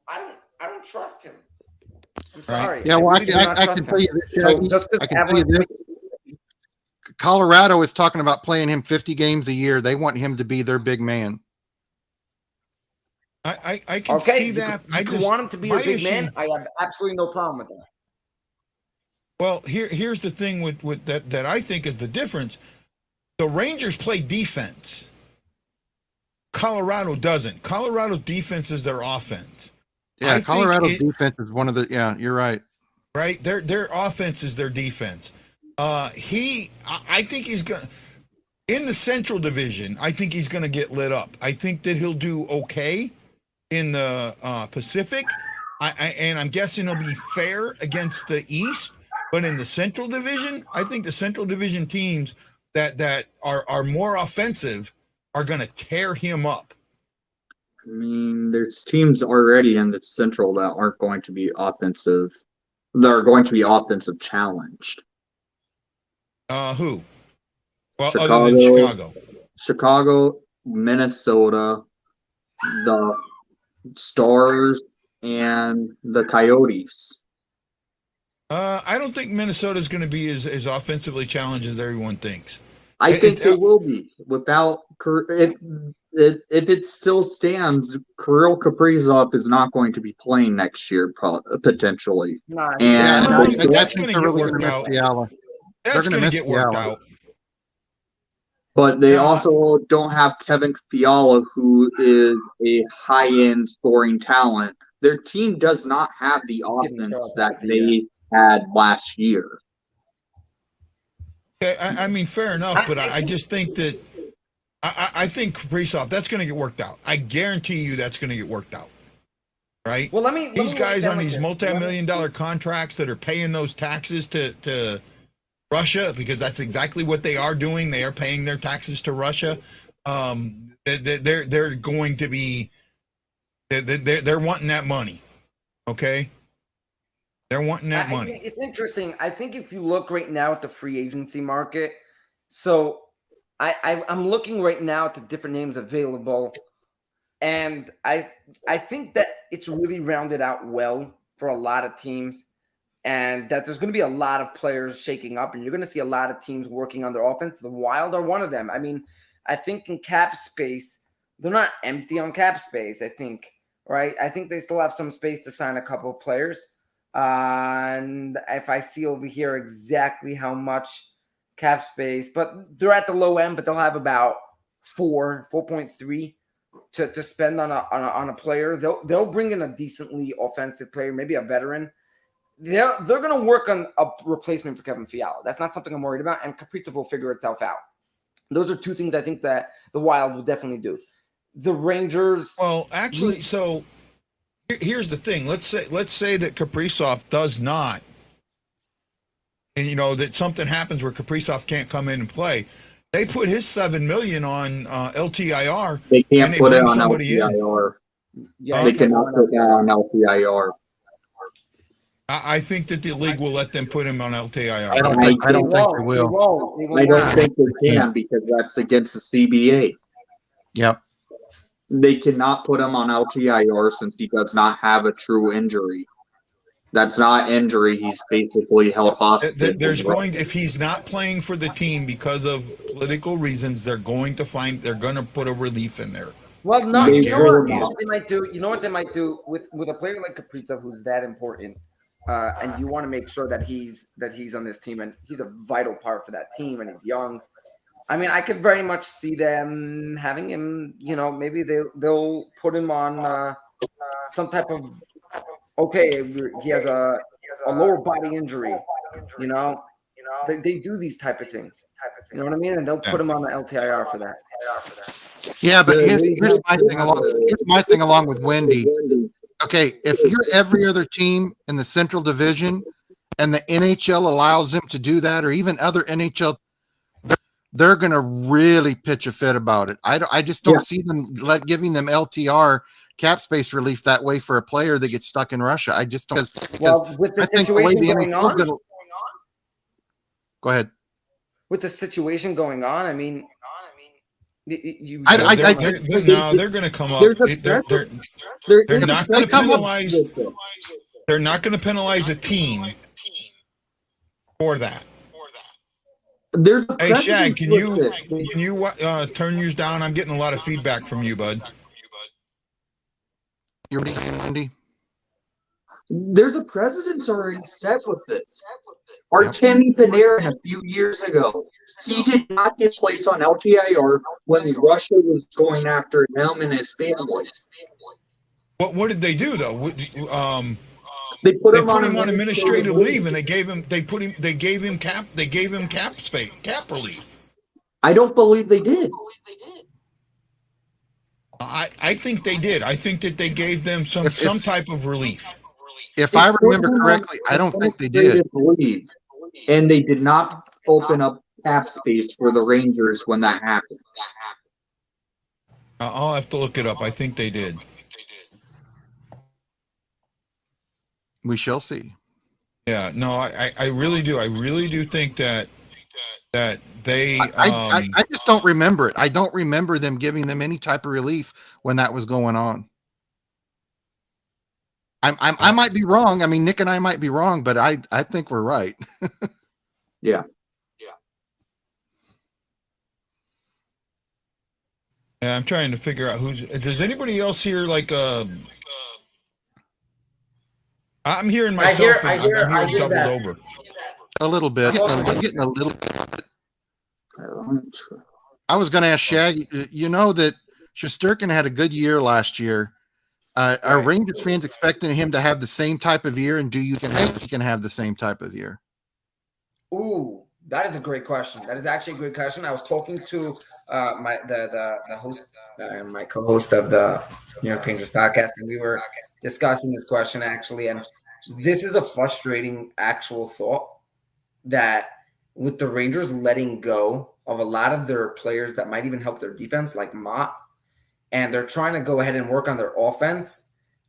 I don't trust him. I'm sorry. Yeah, well, I can tell you this. I can tell you this. Colorado is talking about playing him 50 games a year. They want him to be their big man. I can see that. I just want him to be a big man. I have absolutely no problem with that. Well, here's the thing with that I think is the difference. The Rangers play defense. Colorado doesn't. Colorado defense is their offense. Yeah, Colorado's defense is one of the. Yeah, you're right. Right, their offense is their defense. I think he's gonna in the Central Division. I think he's gonna get lit up. I think that he'll do okay in the Pacific. And I'm guessing he'll be fair against the East. But in the Central Division, I think the Central Division teams that are more offensive are going to tear him up. I mean, there's teams already in the Central that aren't going to be offensive. They're going to be offensive challenged. Who? Well, Chicago, other than Chicago, Minnesota, the Stars, and the Coyotes. I don't think Minnesota is going to be as offensively challenged as everyone thinks. I think it will be without if it still stands. Kirill Kaprizov is not going to be playing next year, potentially. That's going to get worked out. That's going to get worked out. But they also don't have Kevin Fiala, who is a high-end scoring talent. Their team does not have the offense that they had last year. Okay, I mean, fair enough, but I just think that I think Kaprizov, that's going to get worked out. I guarantee you that's going to get worked out. Right? Well, these guys on these multi-million-dollar contracts that are paying those taxes to Russia, because that's exactly what they are doing. They are paying their taxes to Russia. They're going to be they're wanting that money. Okay, they're wanting that money. It's interesting. I think if you look right now at the free agency market, so I'm looking right now at the different names available, And I think that it's really rounded out well for a lot of teams, and that there's going to be a lot of players shaking up, and you're going to see a lot of teams working on their offense. The Wild are one of them. I mean, I think in cap space, they're not empty on cap space, I think, right? I think they still have some space to sign a couple of players. And if I see over here exactly how much cap space, but they're at the low end, but they'll have about 4.3 to spend on a player. They'll bring in a decently offensive player, maybe a veteran. They're going to work on a replacement for Kevin Fiala. That's not something I'm worried about, and Kaprizov will figure itself out. Those are two things I think that the Wild will definitely do. The Rangers. Well, actually, so here's the thing. Let's say that Kaprizov does not, and that something happens where Kaprizov can't come in and play. They put his $7 million on LTIR. They can't and put it bring on somebody in. LTIR. Yeah, They cannot put that on LTIR. I think that the league will let them put him on LTIR. I don't think they will. I don't think they can because that's against the CBA. Yep. They cannot put him on LTIR since he does not have a true injury. That's not injury. He's basically held hostage. If he's not playing for the team because of political reasons, they're going to put a relief in there. Well, no, you know what they might do? You know what they might do with a player like Kaprizov, who's that important, and you want to make sure that he's on this team, and he's a vital part for that team, and he's young. I mean, I could very much see them having him. Maybe they'll put him on some type of. Okay, he has a lower body injury. They do these type of things. You know what I mean? And they'll put him on the LTIR for that. Yeah, but here's my thing along with Wendy. Okay, if you're every other team in the Central Division and the NHL allows them to do that, or even other NHL, they're going to really pitch a fit about it. I just don't see them giving them LTR cap space relief that way for a player that gets stuck in Russia. I just don't. Well, with the situation going on, go ahead. With the situation going on, I mean, they're going to come up. They're not going to penalize. They're not going to penalize a team for that. Hey, Shag, can you turn yours down? I'm getting a lot of feedback from you, bud. You're saying, Wendy? There's a precedent already set with this. Artemi Panarin a few years ago, he did not get placed on LTIR when Russia was going after him and his family. What did they do though? They put him on administrative leave, and they gave him cap space, cap relief. I don't believe they did. I think they did. I think that they gave them some type of relief. If I remember correctly, I don't think they did. And they did not open up cap space for the Rangers when that happened. I'll have to look it up. I think they did. We shall see. Yeah, no, I really do. I really do think that they. I just don't remember it. I don't remember them giving them any type of relief when that was going on. I might be wrong. I mean, Nick and I might be wrong, but I think we're right. Yeah. Yeah, I'm trying to figure out does anybody else hear like I'm hearing myself. I'm hearing doubled over. A little bit. I'm getting a little. I was going to ask Shaggy. You know that Shesterkin had a good year last year. Are Rangers fans expecting him to have the same type of year? And do you think he can have the same type of year? Ooh, that is a great question. That is actually a great question. I was talking to the host, my co-host of the New York Rangers podcast, and we were discussing this question actually. And this is a frustrating actual thought that with the Rangers letting go of a lot of their players that might even help their defense, like Mott, and they're trying to go ahead and work on their offense,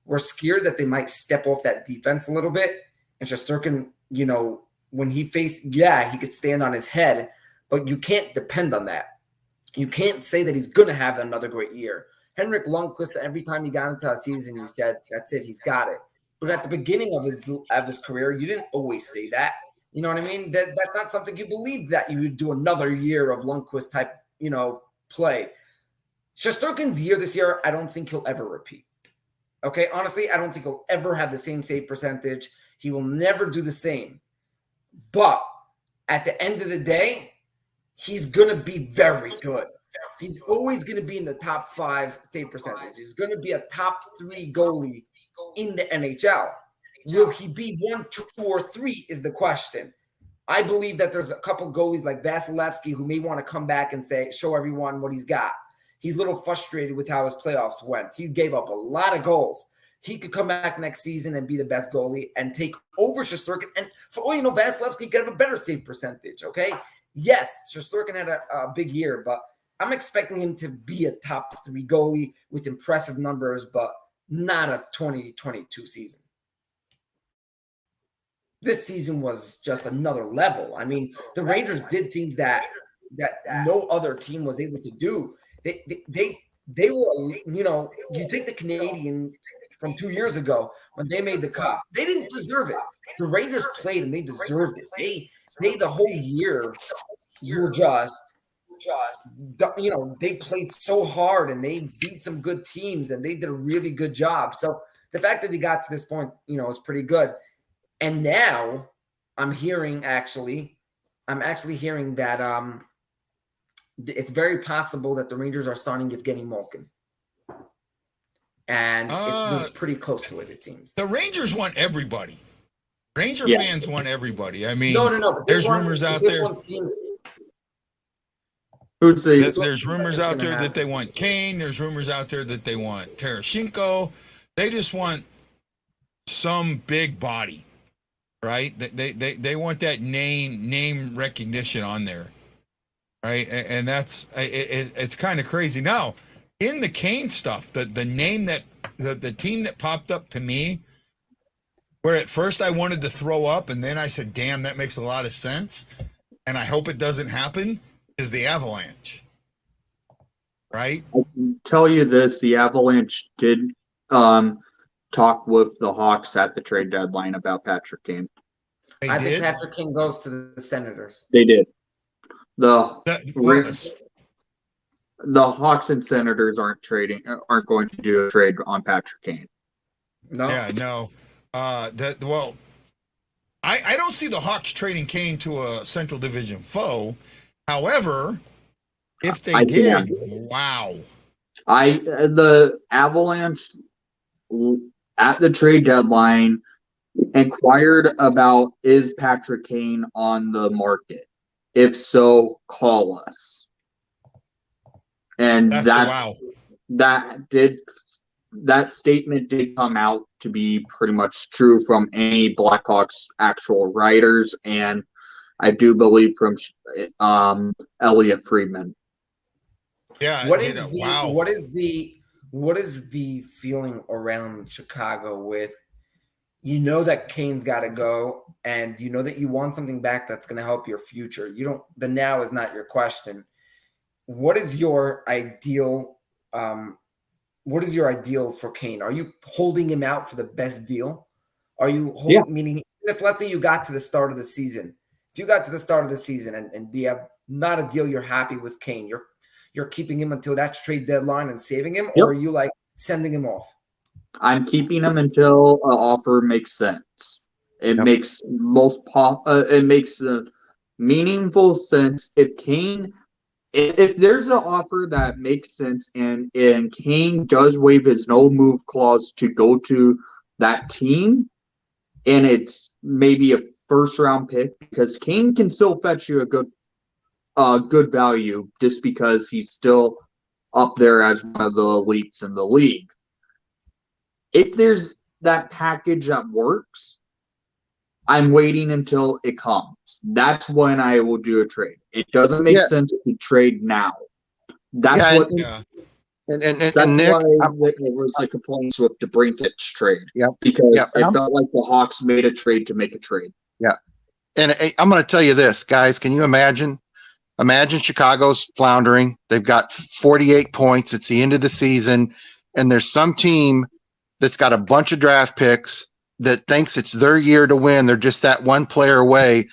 we're scared that they might step off that defense a little bit. And Shesterkin, when he he could stand on his head, but you can't depend on that. You can't say that he's going to have another great year. Henrik Lundqvist, every time he got into a season, you said, that's it, he's got it. But at the beginning of his career, you didn't always say that. You know what I mean? That's not something you believed that you would do another year of Lundqvist type, play. Shesterkin's year this year, I don't think he'll ever repeat. Okay, honestly, I don't think he'll ever have the same save percentage. He will never do the same. But at the end of the day, he's going to be very good. He's always going to be in the top 5 save percentage. He's going to be a top 3 goalie in the NHL. Will he be 1, 2, or 3 is the question. I believe that there's a couple goalies like Vasilevsky who may want to come back and show everyone what he's got. He's a little frustrated with how his playoffs went. He gave up a lot of goals. He could come back next season and be the best goalie and take over Shesterkin. And for all you know, Vasilevsky could have a better save percentage, okay? Yes, Shesterkin had a big year, but I'm expecting him to be a top 3 goalie with impressive numbers, but not a 2022 season. This season was just another level. I mean, the Rangers did things that no other team was able to do. They were, you take the Canadians from 2 years ago when they made the cup. They didn't deserve it. The Rangers played and they deserved it. They the whole year were just they played so hard and they beat some good teams and they did a really good job. So the fact that they got to this point, is pretty good. And now I'm actually hearing that it's very possible that the Rangers are signing Evgeny Malkin. And it's pretty close to it seems. The Rangers want everybody. Ranger fans want everybody. I mean, no. There's rumors out there. There's rumors out there that they want Kane. There's rumors out there that they want Tarasenko. They just want some big body, right? They want that name recognition on there, right? And that's it's kind of crazy. Now, in the Kane stuff, the name that the team that popped up to me, where at first I wanted to throw up, and then I said, "Damn, that makes a lot of sense," and I hope it doesn't happen, is the Avalanche, right? I can tell you this: the Avalanche did talk with the Hawks at the trade deadline about Patrick Kane. I think Patrick Kane goes to the Senators. They did. The Hawks and Senators aren't going to do a trade on Patrick Kane. No. Yeah, no. I don't see the Hawks trading Kane to a Central Division foe. However, if they did, wow. The Avalanche at the trade deadline inquired about, is Patrick Kane on the market? If so, call us. And that statement did come out to be pretty much true from any Blackhawks actual writers, and I do believe from Elliot Friedman. Yeah. What is the feeling around Chicago with, that Kane's got to go, and that you want something back that's going to help your future. The now is not your question. What is your ideal? What is your ideal for Kane? Are you holding him out for the best deal? Are you meaning if, let's say, you got to the start of the season, and you have not a deal you're happy with Kane, you're keeping him until that trade deadline and saving him, or are you like sending him off? I'm keeping him until an offer makes sense. It makes meaningful sense. If there's an offer that makes sense and Kane does waive his no move clause to go to that team, and it's maybe a first round pick, because Kane can still fetch you a good value just because he's still up there as one of the elites in the league. If there's that package that works, I'm waiting until it comes. That's when I will do a trade. It doesn't make sense to trade now. That's Nick, why there was the complaints with the Brinkage trade. Because it felt like the Hawks made a trade to make a trade. Yeah. And I'm going to tell you this, guys. Can you imagine Imagine Chicago's floundering. They've got 48 points. It's the end of the season, and there's some team that's got a bunch of draft picks that thinks it's their year to win. They're just that one player away.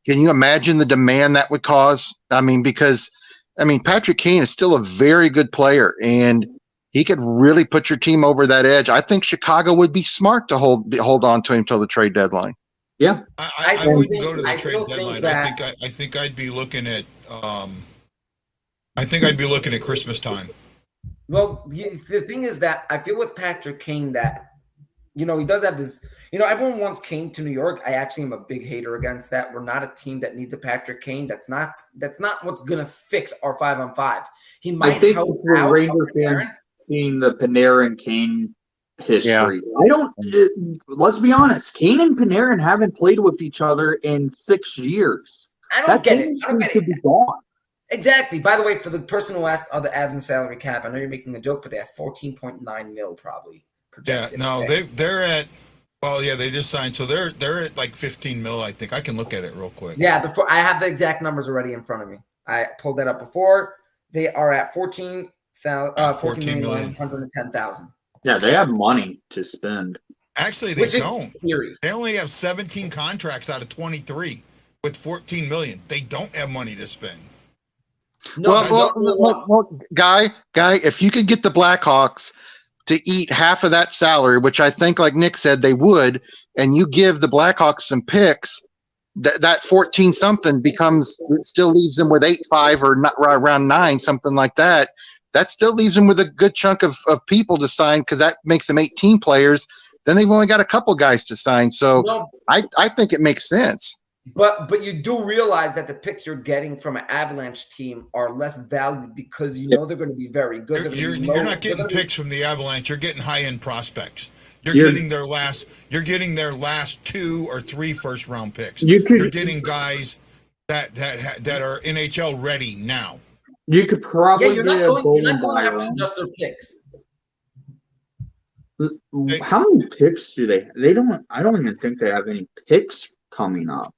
Can you imagine the demand that would cause? I mean, because Patrick Kane is still a very good player, and he could really put your team over that edge. I think Chicago would be smart to hold on to him till the trade deadline. Yeah, I wouldn't go to the trade deadline. I think I'd be looking at Christmas time. Well, the thing is that I feel with Patrick Kane that, he does have this, everyone wants Kane to New York. I actually am a big hater against that. We're not a team that needs a Patrick Kane. That's not what's going to fix our 5-on-5. He might I think help it's the out Ranger fans seeing the Panarin Kane history. Yeah. Let's be honest. Kane and Panarin haven't played with each other in 6 years. I don't get it. Could be gone. Exactly. By the way, for the person who asked, are the Avs in salary cap? I know you're making a joke, but they have 14.9 mil probably. Yeah, no, they're at. Well, yeah, they just signed, so they're at like 15 mil. I think I can look at it real quick. Yeah, I have the exact numbers already in front of me. I pulled that up before. They are at 14 million 110,000. Yeah, they have money to spend. Actually, they don't. They only have 17 contracts out of 23 with 14 million. They don't have money to spend. No, Well, Guy, if you could get the Blackhawks to eat half of that salary, which I think, like Nick said, they would, and you give the Blackhawks some picks, that 14 something it still leaves them with 8-5 or not around 9, something like that. That still leaves them with a good chunk of people to sign, because that makes them 18 players. Then they've only got a couple guys to sign. So I think it makes sense. But you do realize that the picks you're getting from an Avalanche team are less valued because they're going to be very good. You're not getting picks from the Avalanche. You're getting high-end prospects. You're getting their last 2 or 3 first-round picks. You're getting guys that are NHL ready now. You could probably you're not going after just their picks. How many picks do they? They don't. I don't even think they have any picks coming up.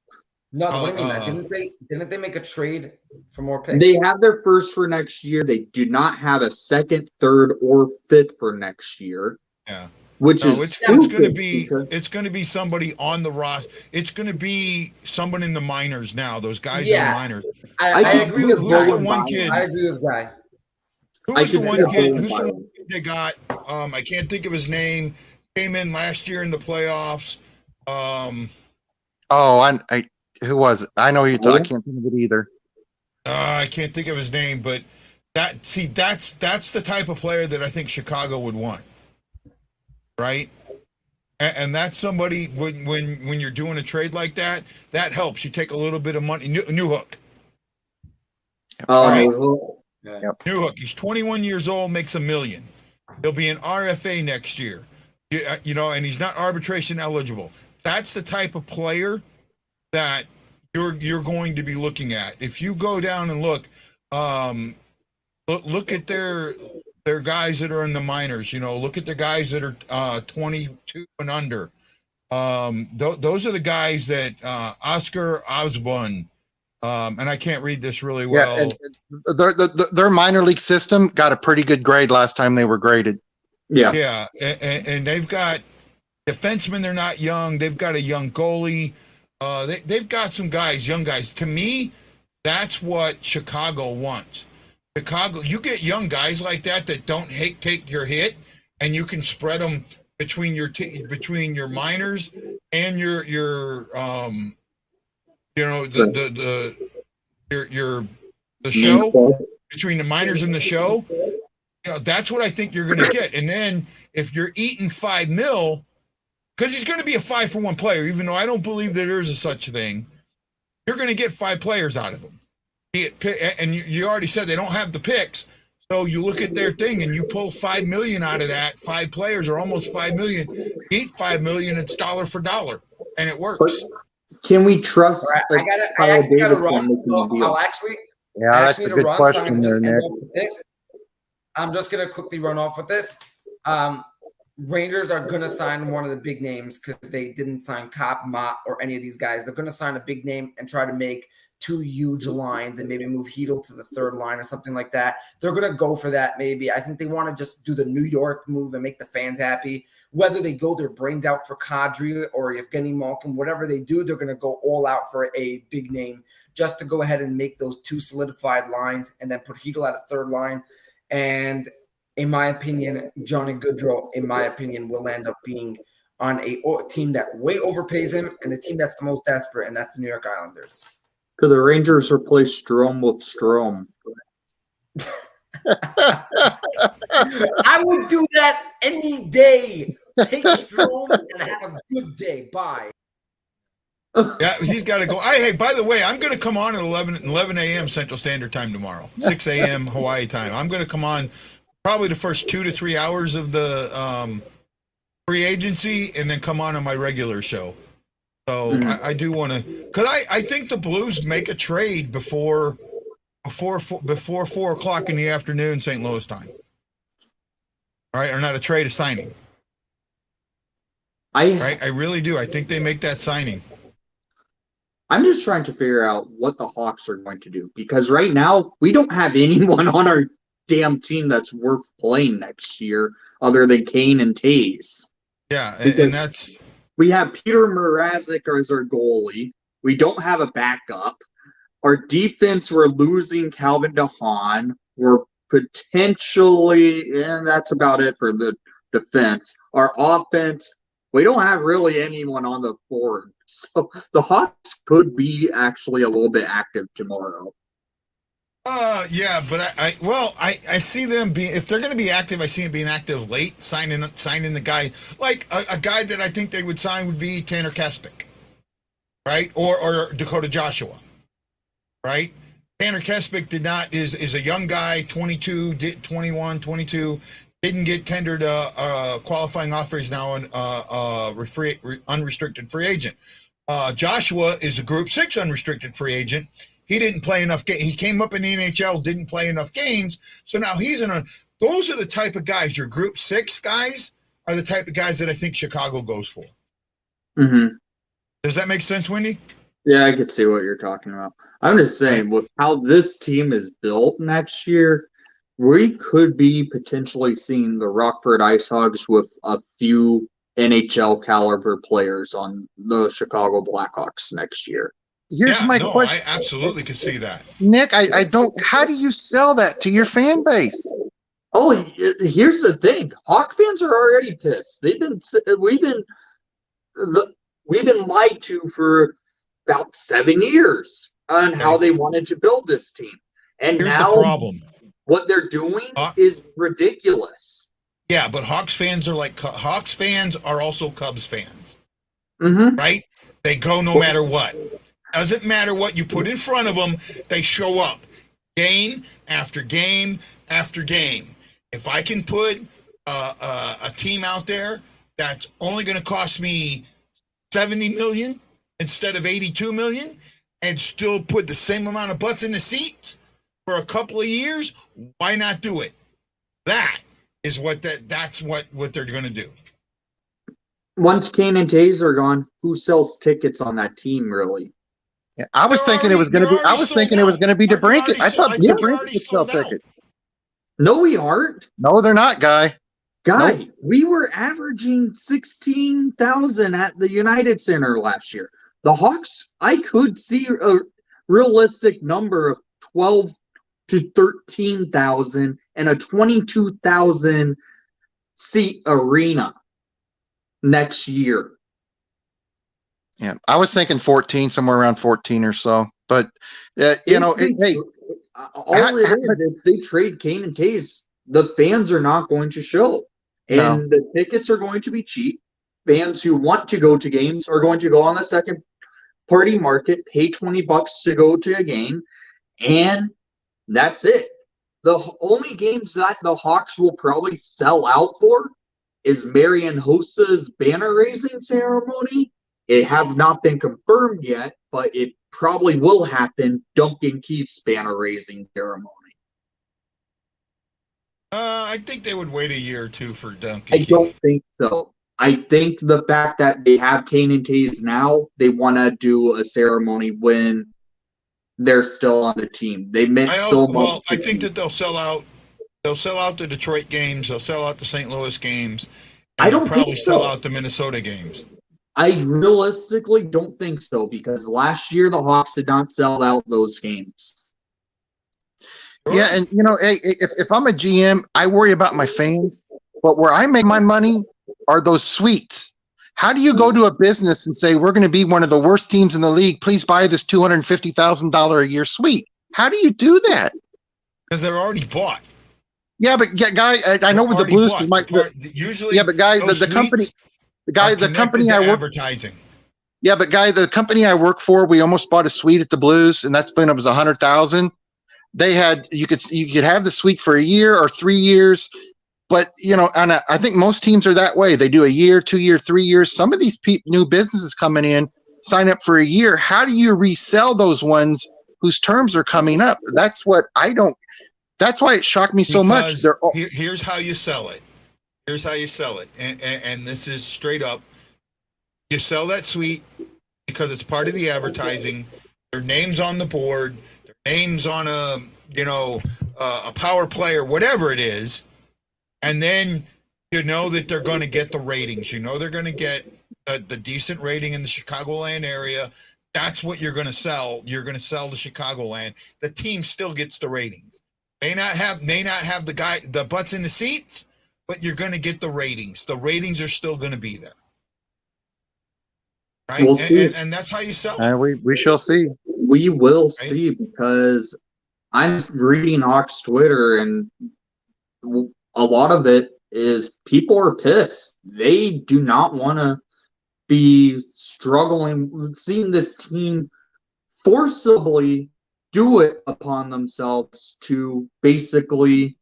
No, what do you mean? Didn't they make a trade for more picks? They have their first for next year. They do not have a second, third, or fifth for next year. Yeah, it's going to be somebody on the roster. It's going to be someone in the minors now. Those guys in the minors. I agree with who's the one kid? I agree with Guy. Who's the one kid they got? I can't think of his name. Came in last year in the playoffs. Who was it? I know I can't think of it either. I can't think of his name, but that's the type of player that I think Chicago would want, right? And that's somebody when you're doing a trade like that helps. You take a little bit of money. New Hook. New Hook. He's 21 years old, makes $1 million. He'll be an RFA next year. And he's not arbitration eligible. That's the type of player that you're going to be looking at. If you go down and look at their guys that are in the minors, look at the guys that are 22 and under. Those are the guys that Oscar Osborne, and I can't read this really well. Yeah, their minor league system got a pretty good grade last time they were graded. Yeah. Yeah, and they've got defensemen. They're not young. They've got a young goalie. They've got some guys, young guys. To me, that's what Chicago wants. Chicago, you get young guys like that don't take your hit, and you can spread them between your minors and your show, between the minors and the show. That's what I think you're going to get. And then if you're eating $5 million, because he's going to be a 5-for-1 player, even though I don't believe that there is a such thing, you're going to get 5 players out of him. And you already said they don't have the picks, so you look at their thing and you pull $5 million out of that. 5 players are almost $5 million. Eat $5 million, it's dollar for dollar, and it works. But can we trust? Right, I actually got to run. That's a good question there, Nick. I'm just going to quickly run off with this. Rangers are going to sign one of the big names because they didn't sign Kopp, Mott, or any of these guys. They're going to sign a big name and try to make two huge lines and maybe move Heedle to the third line or something like that. They're going to go for that maybe. I think they want to just do the New York move and make the fans happy. Whether they go their brains out for Kadri or Evgeny Malkin, whatever they do, they're going to go all out for a big name just to go ahead and make those two solidified lines and then put Heedle at a third line. And in my opinion, Johnny Gaudreau, in my opinion, will end up being on a team that way overpays him and the team that's the most desperate, and that's the New York Islanders. Could the Rangers replace Strome with Strome? I would do that any day. Take Strome and have a good day. Bye. Yeah, he's got to go. Hey, by the way, I'm going to come on at 11 a.m. Central Standard Time tomorrow, 6 a.m. Hawaii time. I'm going to come on probably the first 2 to 3 hours of the free agency and then come on my regular show. So I do want to, because I think the Blues make a trade before 4 o'clock in the afternoon St. Louis time. All right, or not a trade, a signing. I really do. I think they make that signing. I'm just trying to figure out what the Hawks are going to do, because right now we don't have anyone on our damn team that's worth playing next year other than Kane and Taves. Yeah, and that's... We have Peter Mrazek as our goalie. We don't have a backup. Our defense, we're losing Calvin DeHaan. We're potentially, and that's about it for the defense. Our offense, we don't have really anyone on the board. So the Hawks could be actually a little bit active tomorrow. Yeah, but I see them being, if they're going to be active, I see them being active late, signing the guy. Like a guy that I think they would sign would be Tanner Kaspick, right? Or Dakota Joshua, right? Tanner Kaspick is a young guy, 21, 22, didn't get tendered qualifying offers, now an unrestricted free agent. Joshua is a Group 6 unrestricted free agent. He didn't play enough games. He came up in the NHL, didn't play enough games. So now he's those are the type of guys, your Group 6 guys are the type of guys that I think Chicago goes for. Mm-hmm. Does that make sense, Wendy? Yeah, I could see what you're talking about. I'm just saying, with how this team is built next year, we could be potentially seeing the Rockford Ice Hogs with a few NHL caliber players on the Chicago Blackhawks next year. Here's my question. I absolutely could see that. Nick, I don't, how do you sell that to your fan base? Oh, here's the thing. Hawk fans are already pissed. We've been lied to for about 7 years on how they wanted to build this team. And here's now the problem. What they're doing is ridiculous. Yeah, but Hawks fans are also Cubs fans. Mm-hmm. Right? They go no matter what. Doesn't matter what you put in front of them, they show up game after game after game. If I can put a team out there that's only going to cost me $70 million instead of $82 million and still put the same amount of butts in the seats for a couple of years, why not do it? That's what they're going to do. Once Kane and Taves are gone, who sells tickets on that team, really? Yeah, I was thinking it was going to be. I was thinking it was going to be DeBrincat. I thought DeBrincat would sell tickets. No, we aren't. No, they're not, Guy. Nope. We were averaging 16,000 at the United Center last year. The Hawks, I could see a realistic number of 12 to 13,000 and a 22,000 seat arena next year. Yeah, I was thinking 14, somewhere around 14 or so. But if they trade Kane and Taves, the fans are not going to show, and the tickets are going to be cheap. Fans who want to go to games are going to go on the second party market, pay $20 to go to a game, and that's it. The only games that the Hawks will probably sell out for is Marian Hossa's banner raising ceremony. It has not been confirmed yet, but it probably will happen. Duncan Keith's banner raising ceremony. I think they would wait a year or two for Duncan Keith. I don't think so. I think the fact that they have Kane and Taves now, they want to do a ceremony when they're still on the team. They meant so much. Well, I think that they'll sell out. They'll sell out the Detroit games. They'll sell out the St. Louis games. And I don't they'll probably think so. sell out the Minnesota games. I realistically don't think so, because last year the Hawks did not sell out those games. Yeah, and hey, if I'm a GM, I worry about my fans, but where I make my money are those suites. How do you go to a business and say, we're going to be one of the worst teams in the league, please buy this $250,000 a year suite? How do you do that? Because they're already bought. Yeah, but guy, I know with the Blues, usually. Yeah, but guy, the company I work. Advertising. Yeah, but guy, the company I work for, we almost bought a suite at the Blues, and that's been it was $100,000. They had you could have the suite for a year or 3 years, but and I think most teams are that way. They do a year, 2 year, 3 years. Some of these new businesses coming in sign up for a year. How do you resell those ones whose terms are coming up? That's what I don't. That's why it shocked me so much. Here's how you sell it. Here's how you sell it, and this is straight up. You sell that suite because it's part of the advertising. Their name's on the board. Their name's on a power play or whatever it is, and then you know that they're going to get the ratings. You know they're going to get the decent rating in the Chicagoland area. That's what you're going to sell. You're going to sell the Chicagoland. The team still gets the ratings. May not have the butts in the seats, but you're going to get the ratings. The ratings are still going to be there. Right? We'll see. And that's how you sell it. We shall see. We will see, because I'm reading Hawks Twitter, and a lot of it is people are pissed. They do not want to be struggling, seeing this team forcibly do it upon themselves to basically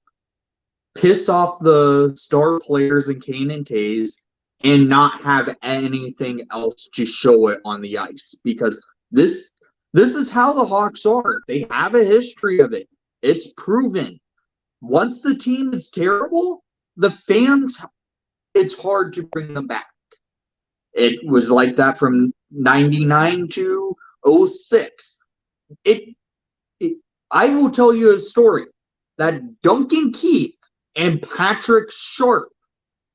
piss off the star players in Kane and Tays and not have anything else to show it on the ice, because this is how the Hawks are. They have a history of it. It's proven. Once the team is terrible, the fans, it's hard to bring them back. It was like that from 99 to 06. I will tell you a story that Duncan Keith and Patrick Sharp,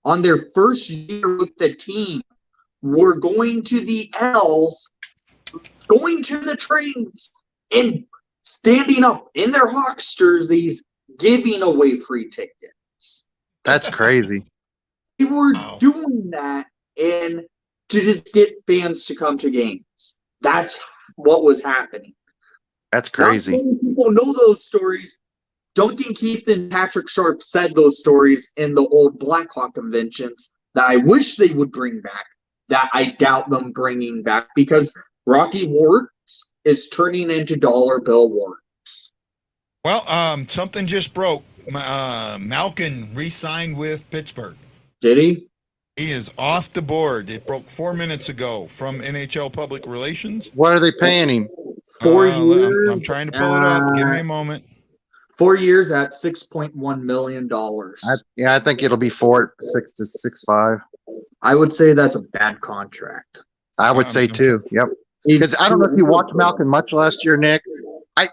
on their first year with the team, were going to the L's, going to the trains, and standing up in their Hawks jerseys, giving away free tickets. That's crazy. They were doing that and to just get fans to come to games. That's what was happening. That's crazy. Not many people know those stories. Duncan Keith and Patrick Sharp said those stories in the old Blackhawk conventions that I wish they would bring back, that I doubt them bringing back, because Rocky Warts is turning into dollar bill Warts. Well, something just broke. Malkin re-signed with Pittsburgh. Did he? He is off the board. It broke 4 minutes ago from NHL Public Relations. What are they paying him? 4 years. I'm trying to pull it up. Give me a moment. 4 years at $6.1 million. I think it'll be 6 to 6.5. I would say that's a bad contract. I would say too. Yep. Because I don't know if you watched Malkin much last year, Nick. I've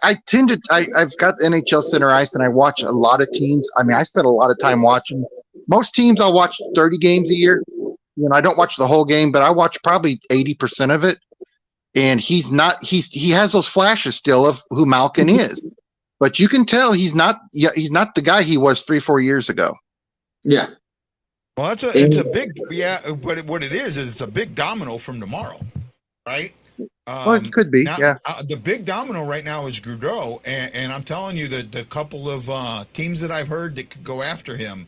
got NHL Center Ice, and I watch a lot of teams. I mean, I spend a lot of time watching. Most teams I'll watch 30 games a year. I don't watch the whole game, but I watch probably 80% of it. And he has those flashes still of who Malkin is. But you can tell he's not the guy he was 3-4 years ago. Yeah. Well, it's a big, but what it is it's a big domino from tomorrow, right? Well, it could be, now, the big domino right now is Gaudreau, and I'm telling you that the couple of teams that I've heard that could go after him,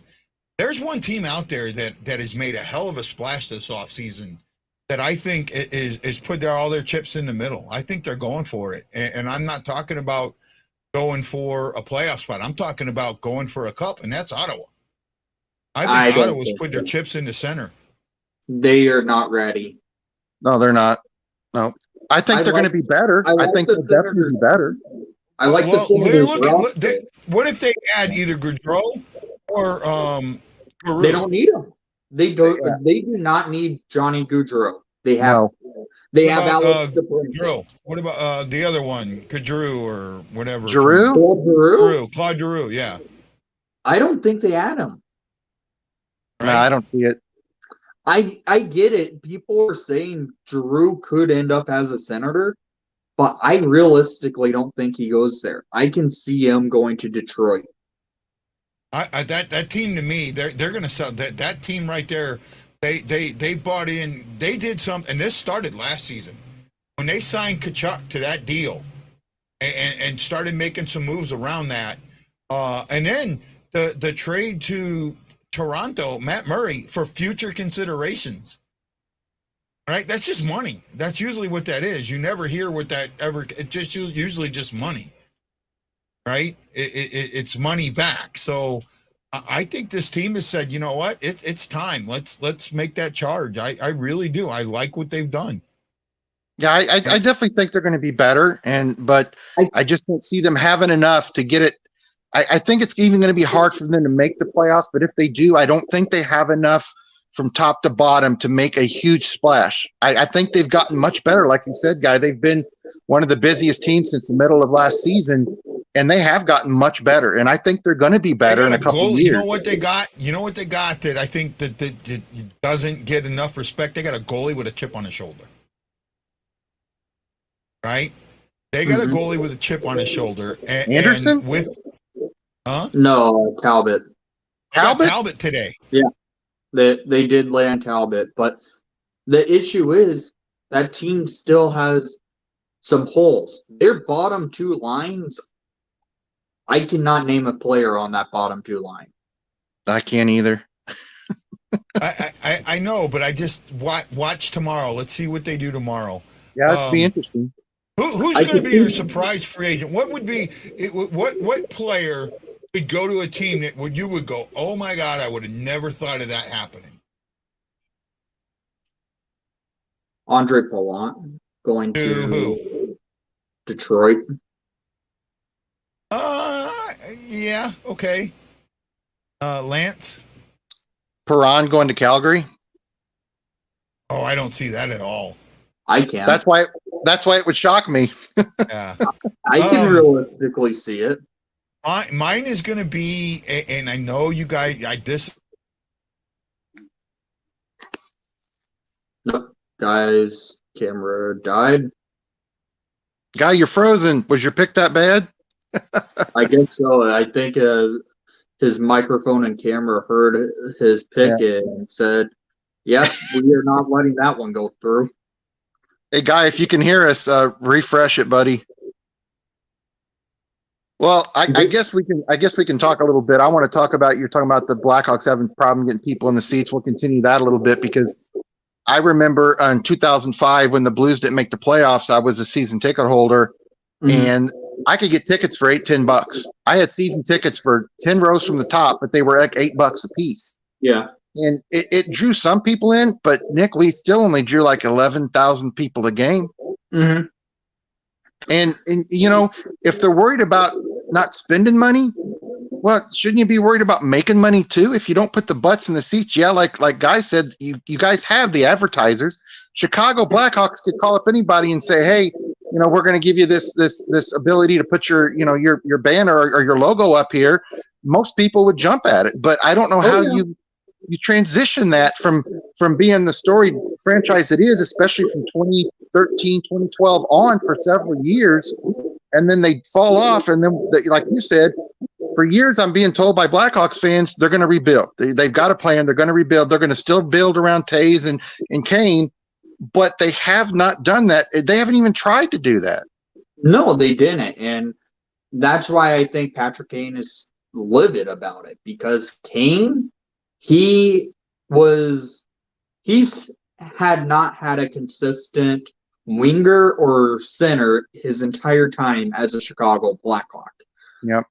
there's one team out there that has made a hell of a splash this offseason that I think is put all their chips in the middle. I think they're going for it, and I'm not talking about going for a playoff spot. I'm talking about going for a cup, and that's Ottawa. I think Ottawa's put their chips in the center. They are not ready. No, they're not. No. I think they're going to be better. I think they'll definitely be better. I like the what if they add either Gaudreau or Perron? They don't need him. They do not need Johnny Gaudreau. They have No. they What have about, Alex DeBrincat. Drew? What about the other one, Kadrew or whatever? Giroux? Claude Giroux, yeah. I don't think they had him. No, Right? I don't see it. I get it. People are saying Drew could end up as a Senator, but I realistically don't think he goes there. I can see him going to Detroit. That team to me, they're going to sell that team right there. They bought in. They did something, and this started last season when they signed Kachuk to that deal, and started making some moves around that, and then the trade to Toronto, Matt Murray, for future considerations. Right, that's just money. That's usually what that is. You never hear what that ever. It just usually just money. Right, it's money back. So I think this team has said, you know what, it's time. Let's make that charge. I really do. I like what they've done. Yeah, I definitely think they're going to be better, but I just don't see them having enough to get it. I think it's even going to be hard for them to make the playoffs, but if they do, I don't think they have enough from top to bottom to make a huge splash. I think they've gotten much better. Like you said, Guy, they've been one of the busiest teams since the middle of last season, and they have gotten much better. And I think they're going to be better in a couple of years. You know what they got? You know what they got that I think that doesn't get enough respect? They got a goalie with a chip on his shoulder. Right? They got a goalie with a chip on his shoulder. Anderson? And with No, Talbot. Talbot today. Yeah, they did land Talbot, but the issue is that team still has some holes. Their bottom two lines, I cannot name a player on that bottom two line. I can't either. I know, but I just watch tomorrow. Let's see what they do tomorrow. Yeah, it's be interesting. Who's going to be your surprise free agent? What would be what player would go to a team that you would go, oh my God, I would have never thought of that happening? Andre Palant going to who? Detroit. Yeah, okay. Lance? Perron going to Calgary. Oh, I don't see that at all. I can. That's why it would shock me. Yeah. I can realistically see it. Mine is going to be, and I know you guys, Nope. Guys, camera died. Guy, you're frozen. Was your pick that bad? I guess so. I think his microphone and camera heard his pick and said, yep, we are not letting that one go through. Hey, Guy, if you can hear us, refresh it, buddy. Well, I guess we can talk a little bit. I want to talk about, you're talking about the Blackhawks having a problem getting people in the seats. We'll continue that a little bit because I remember in 2005 when the Blues didn't make the playoffs, I was a season ticket holder and I could get tickets for $10. I had season tickets for 10 rows from the top, but they were like $8 a piece. Yeah. And it drew some people in, but Nick, we still only drew like 11,000 people a game. Mm-hmm. And you know, if they're worried about not spending money, well, shouldn't you be worried about making money too? If you don't put the butts in the seats, yeah, like Guy said, you guys have the advertisers. Chicago Blackhawks could call up anybody and say, hey, you know, we're going to give you this ability to put your banner or your logo up here. Most people would jump at it, but I don't know how you transition that from being the storied franchise it is, especially from 2013, 2012 on for several years, and then they fall off. And then, like you said, for years I'm being told by Blackhawks fans they're going to rebuild. They've got a plan. They're going to rebuild. They're going to still build around Taze and Kane, but they have not done that. They haven't even tried to do that. No, they didn't. And that's why I think Patrick Kane is livid about it, because Kane, he's had not had a consistent winger or center his entire time as a Chicago Blackhawk. Yep.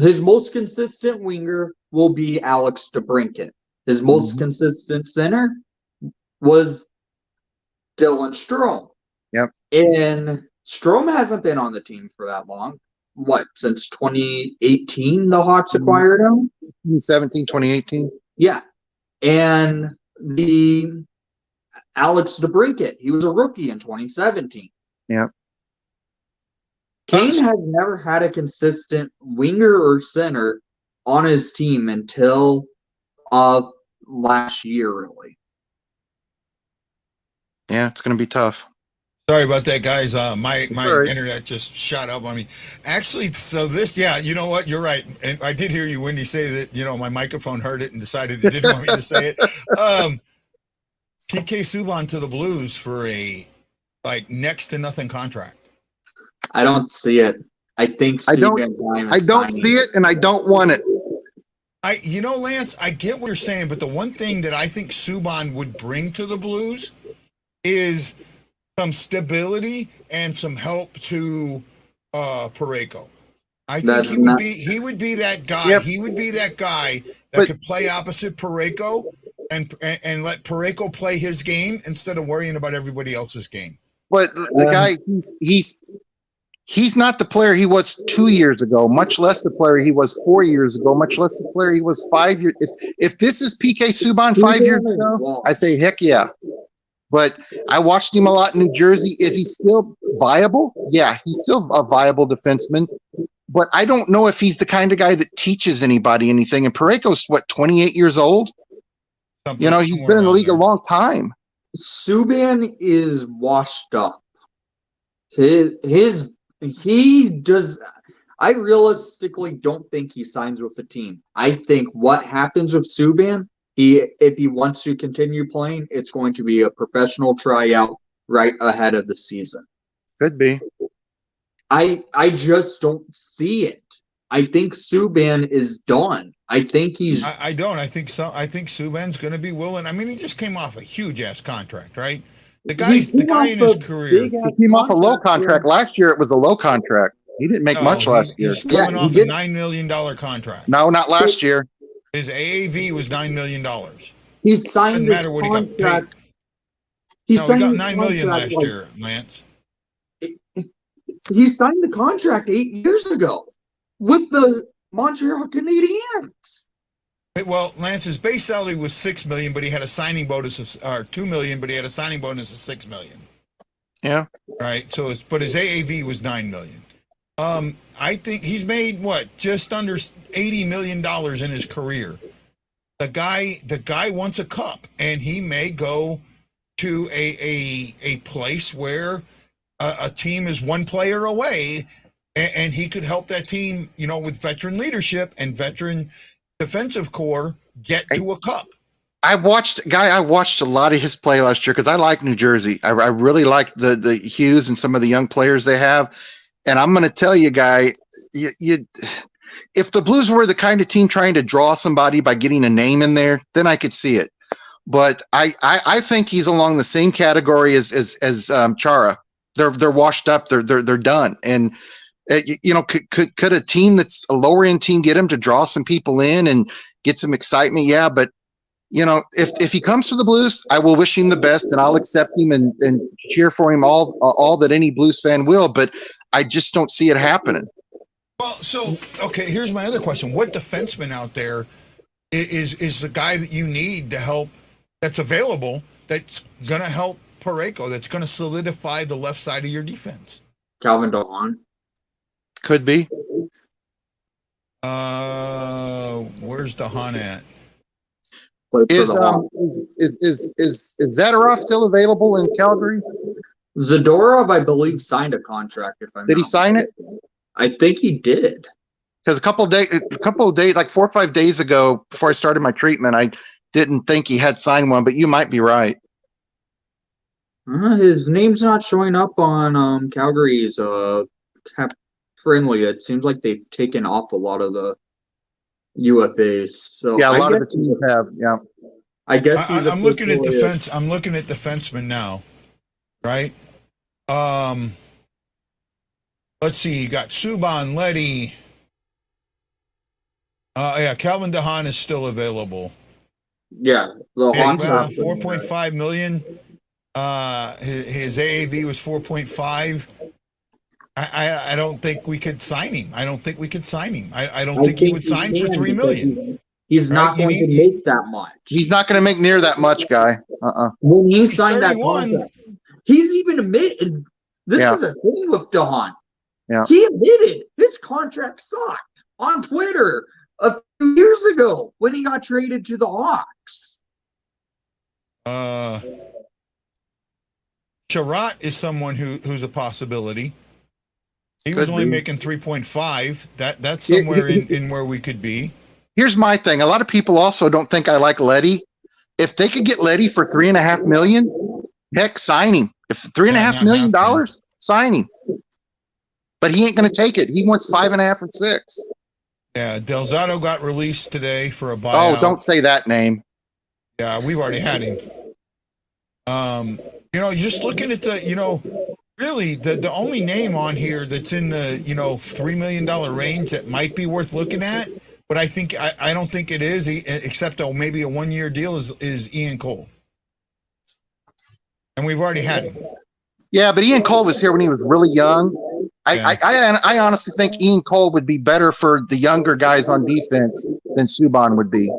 His most consistent winger will be Alex DeBrincat. His most consistent center was Dylan Strome. Yep. And Strome hasn't been on the team for that long. What, since 2018 the Hawks acquired him? 2017, 2018. Yeah. And Alex DeBrincat. He was a rookie in 2017. Yeah. Kane has never had a consistent winger or center on his team until last year, really. Yeah, it's going to be tough. Sorry about that, guys. My Sorry. internet just shot up on me. Actually, so this, yeah, you know what? You're right. And I did hear you, Wendy, say that, my microphone heard it and decided it didn't want me to say it. PK Subban to the Blues for a next to nothing contract. I don't see it. I think I don't see it, and I don't want it. Lance, I get what you're saying, but the one thing that I think Subban would bring to the Blues is some stability and some help to Parayko. I think he would be that guy. Yep. He would be that guy that could play opposite Parayko and let Parayko play his game instead of worrying about everybody else's game. But the guy, he's not the player he was 2 years ago, much less the player he was 4 years ago, much less the player he was 5 years. If this is PK Subban 5 years ago, I say heck yeah. But I watched him a lot in New Jersey. Is he still viable? Yeah, he's still a viable defenseman. But I don't know if he's the kind of guy that teaches anybody anything. And Parayko's, 28 years old? He's been in the league a long time. Subban is washed up. I realistically don't think he signs with a team. I think what happens with Subban, if he wants to continue playing, it's going to be a professional tryout right ahead of the season. Could be. I just don't see it. I think Subban is done. I think he's. I don't. I think so. I think Subban's going to be willing. I mean, he just came off a huge ass contract, right? The guy in his career. He came off a low contract. Last year, it was a low contract. He didn't make much last year. He's coming off a $9 million contract. No, not last year. His AAV was $9 million. He signed. Doesn't matter what he got paid. He got $9 million last year, Lance. He signed the contract 8 years ago with the Montreal Canadiens. Well, Lance's base salary was $6 million, but he had a signing bonus of $2 million, but he had a signing bonus of $6 million. Yeah. Right. So, but his AAV was $9 million. I think he's made just under $80 million in his career. The guy wants a cup, and he may go to a place where a team is one player away, and he could help that team, with veteran leadership and veteran defensive core get to a cup. I watched a lot of his play last year because I like New Jersey. I really like the Hughes and some of the young players they have. And I'm going to tell you, Guy, if the Blues were the kind of team trying to draw somebody by getting a name in there, then I could see it. But I think he's along the same category as Chara. They're washed up. They're done. And could a team that's a lower end team get him to draw some people in and get some excitement? Yeah, but if he comes to the Blues, I will wish him the best, and I'll accept him and cheer for him all that any Blues fan will. But I just don't see it happening. Well, so okay, here's my other question: what defenseman out there is the guy that you need to help? That's available. That's going to help Parayko. That's going to solidify the left side of your defense. Calvin DeHaan. Could be. Where's DeHaan at? Is Zadorov still available in Calgary? Zadorov, I believe, signed a contract. Did he sign it? I think he did. Because a couple of days, like 4 or 5 days ago, before I started my treatment, I didn't think he had signed one, but you might be right. His name's not showing up on Calgary's cap friendly. It seems like they've taken off a lot of the UFAs. So yeah, a lot of the teams have. Yeah, I guess I'm looking at defense. I'm looking at defensemen now, right? Let's see. You got Subban, Leddy. Calvin DeHaan is still available. Yeah, $4.5 million. His AAV was 4.5. I don't think we could sign him. I don't think he would sign for $3 million. He's not going to make that much. He's not going to make near that much, Guy. When he He's signed that 31. contract. He's even admitted this Yeah. is a thing with Dahan. Yeah. He admitted his contract sucked on Twitter a few years ago when he got traded to the Hawks. Sherratt is someone who's a possibility. He was Could only be. making 3.5. That's somewhere in where we could be. Here's my thing. A lot of people also don't think I like Letty. If they could get Letty for $3.5 million, heck, sign him. If $3.5 million, sign him. But he ain't going to take it. He wants 5.5 or 6. Yeah, Delzato got released today for a buyout. Oh, don't say that name. Yeah, we've already had him. Just looking at really the only name on here that's in the $3 million range that might be worth looking at, but I don't think it is, except maybe a 1-year deal is Ian Cole, and we've already had him. Yeah, but Ian Cole was here when he was really young. I honestly think Ian Cole would be better for the younger guys on defense than Subban would be.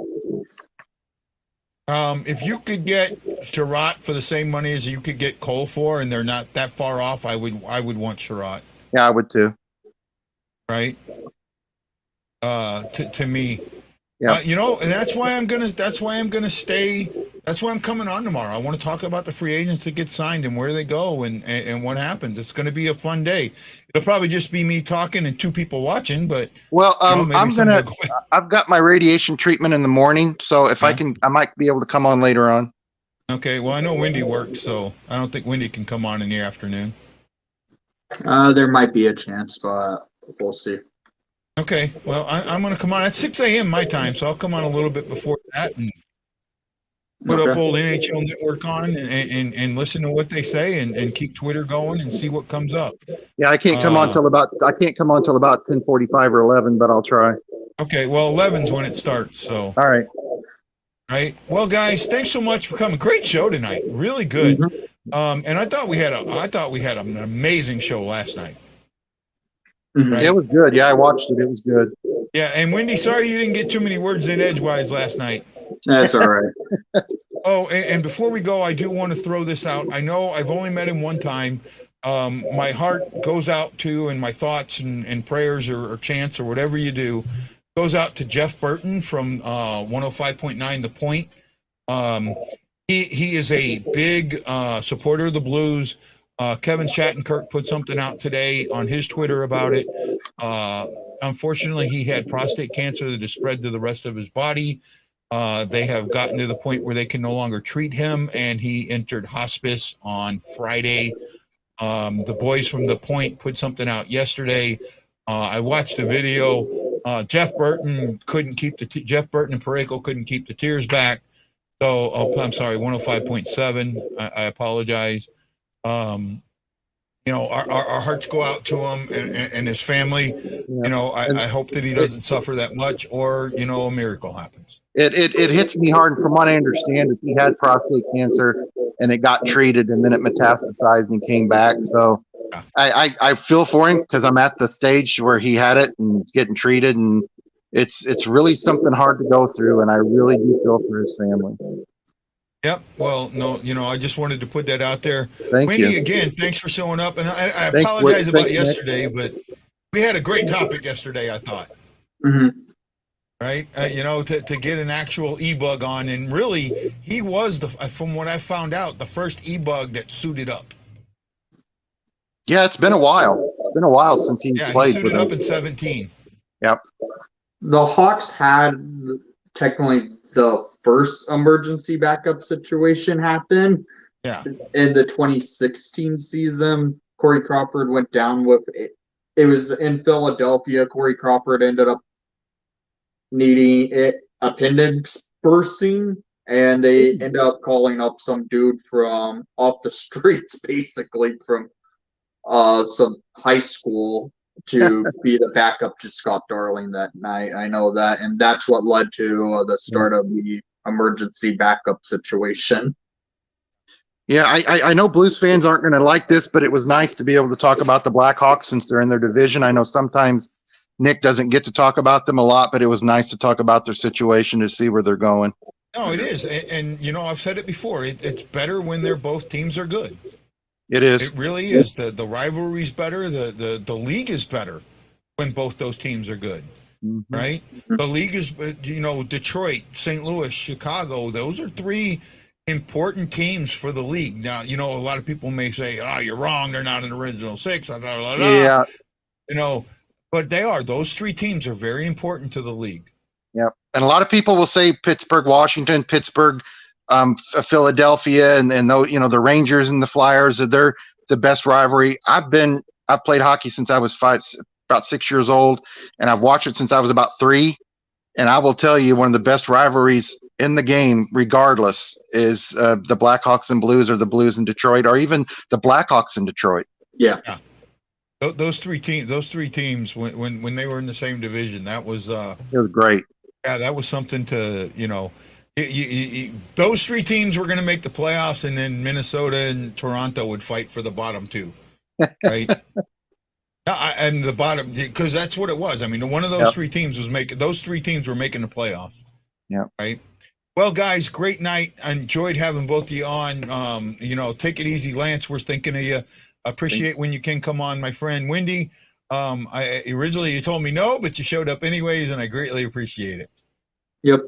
If you could get Sherratt for the same money as you could get Cole for, and they're not that far off, I would want Sherratt. Yeah, I would too. Right. To me, yeah. And that's why I'm gonna stay. That's why I'm coming on tomorrow. I want to talk about the free agents that get signed and where they go and what happens. It's going to be a fun day. It'll probably just be me talking and 2 people watching, but I've got my radiation treatment in the morning, so if I might be able to come on later on. Okay. Well, I know Wendy works, so I don't think Wendy can come on in the afternoon. There might be a chance, but we'll see. Okay. Well, I'm going to come on at 6 a.m. my time, so I'll come on a little bit before that and put up old NHL Network on and listen to what they say and keep Twitter going and see what comes up. Yeah, I can't come on till about 10:45 or 11, but I'll try. Okay, well 11's when it starts. So all right. Well, guys, thanks so much for coming. Great show tonight. Really good. Mm-hmm. And I thought we had an amazing show last night. Mm-hmm. Right? It was good. Yeah, I watched it. It was good. Yeah, and Wendy, sorry you didn't get too many words in edgewise last night. That's all right. Oh, and before we go, I do want to throw this out. I know I've only met him one time. My heart goes out to, and my thoughts and prayers or chants or whatever you do, goes out to Jeff Burton from 105.9 The Point. He is a big supporter of the Blues. Kevin Shattenkirk put something out today on his Twitter about it. Unfortunately, he had prostate cancer that has spread to the rest of his body. They have gotten to the point where they can no longer treat him, and he entered hospice on Friday. The boys from The Point put something out yesterday. I watched the video. Jeff Burton and Parayko couldn't keep the tears back. So I'm sorry, 105.7. I apologize. Our hearts go out to him and his family. Yeah. I hope that he doesn't suffer that much, or a miracle happens. It hits me hard. From what I understand, he had prostate cancer and it got treated, and then it metastasized and came back. So yeah. I feel for him because I'm at the stage where he had it and getting treated, and it's really something hard to go through, and I really do feel for his family. Yep. Well, no, I just wanted to put that out there. Thank you. Wendy, again, thanks for showing up. And I apologize about yesterday, but we had a great topic yesterday, I thought. Mm-hmm. Right? To get an actual e-bug on. And really, he was, from what I found out, the first e-bug that suited up. Yeah, it's been a while. It's been a while since he played. He suited up in 2017. Yep. The Hawks had technically the first emergency backup situation happen. Yeah. In the 2016 season, Corey Crawford went down with it. It was in Philadelphia. Corey Crawford ended up needing appendix bursting, and they ended up calling up some dude from off the streets, basically from some high school, to be the backup to Scott Darling that night. I know that, and that's what led to the start of the emergency backup situation. Yeah, I know Blues fans aren't going to like this, but it was nice to be able to talk about the Blackhawks since they're in their division. I know sometimes Nick doesn't get to talk about them a lot, but it was nice to talk about their situation to see where they're going. No, it is, and you know I've said it before. It's better when they're both teams are good. It is. It really is. The rivalry's better. The league is better when both those teams are good, right? The league is, Detroit, St. Louis, Chicago. Those are three important teams for the league. Now, a lot of people may say, "Oh, you're wrong. They're not an original six." Blah, blah, blah, blah. Yeah. But they are. Those three teams are very important to the league. Yep. And a lot of people will say Pittsburgh, Washington, Pittsburgh, Philadelphia, and the Rangers and the Flyers, they're the best rivalry. I've played hockey since I was about 6 years old, and I've watched it since I was about 3. And I will tell you, one of the best rivalries in the game, regardless, is the Blackhawks and Blues, or the Blues in Detroit, or even the Blackhawks in Detroit. Yeah. Those three teams, when they were in the same division, that was it was great. Yeah, that was something to those three teams were going to make the playoffs, and then Minnesota and Toronto would fight for the bottom two, right? And the bottom, because that's what it was. I mean, one of those three teams was making. Those three teams were making the playoffs. Yeah. Right. Well, guys, great night. I enjoyed having both of you on. Take it easy, Lance. We're thinking of you. Appreciate when you can come on, my friend Wendy. I originally you told me no, but you showed up anyways, and I greatly appreciate it. Yep.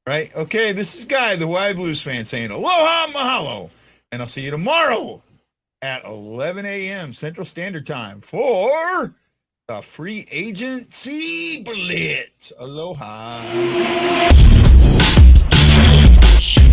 Right. Okay. This is Guy, the Wild Blues fan, saying aloha, mahalo, and I'll see you tomorrow at 11 a.m. Central Standard Time for the Free Agency Blitz. Aloha.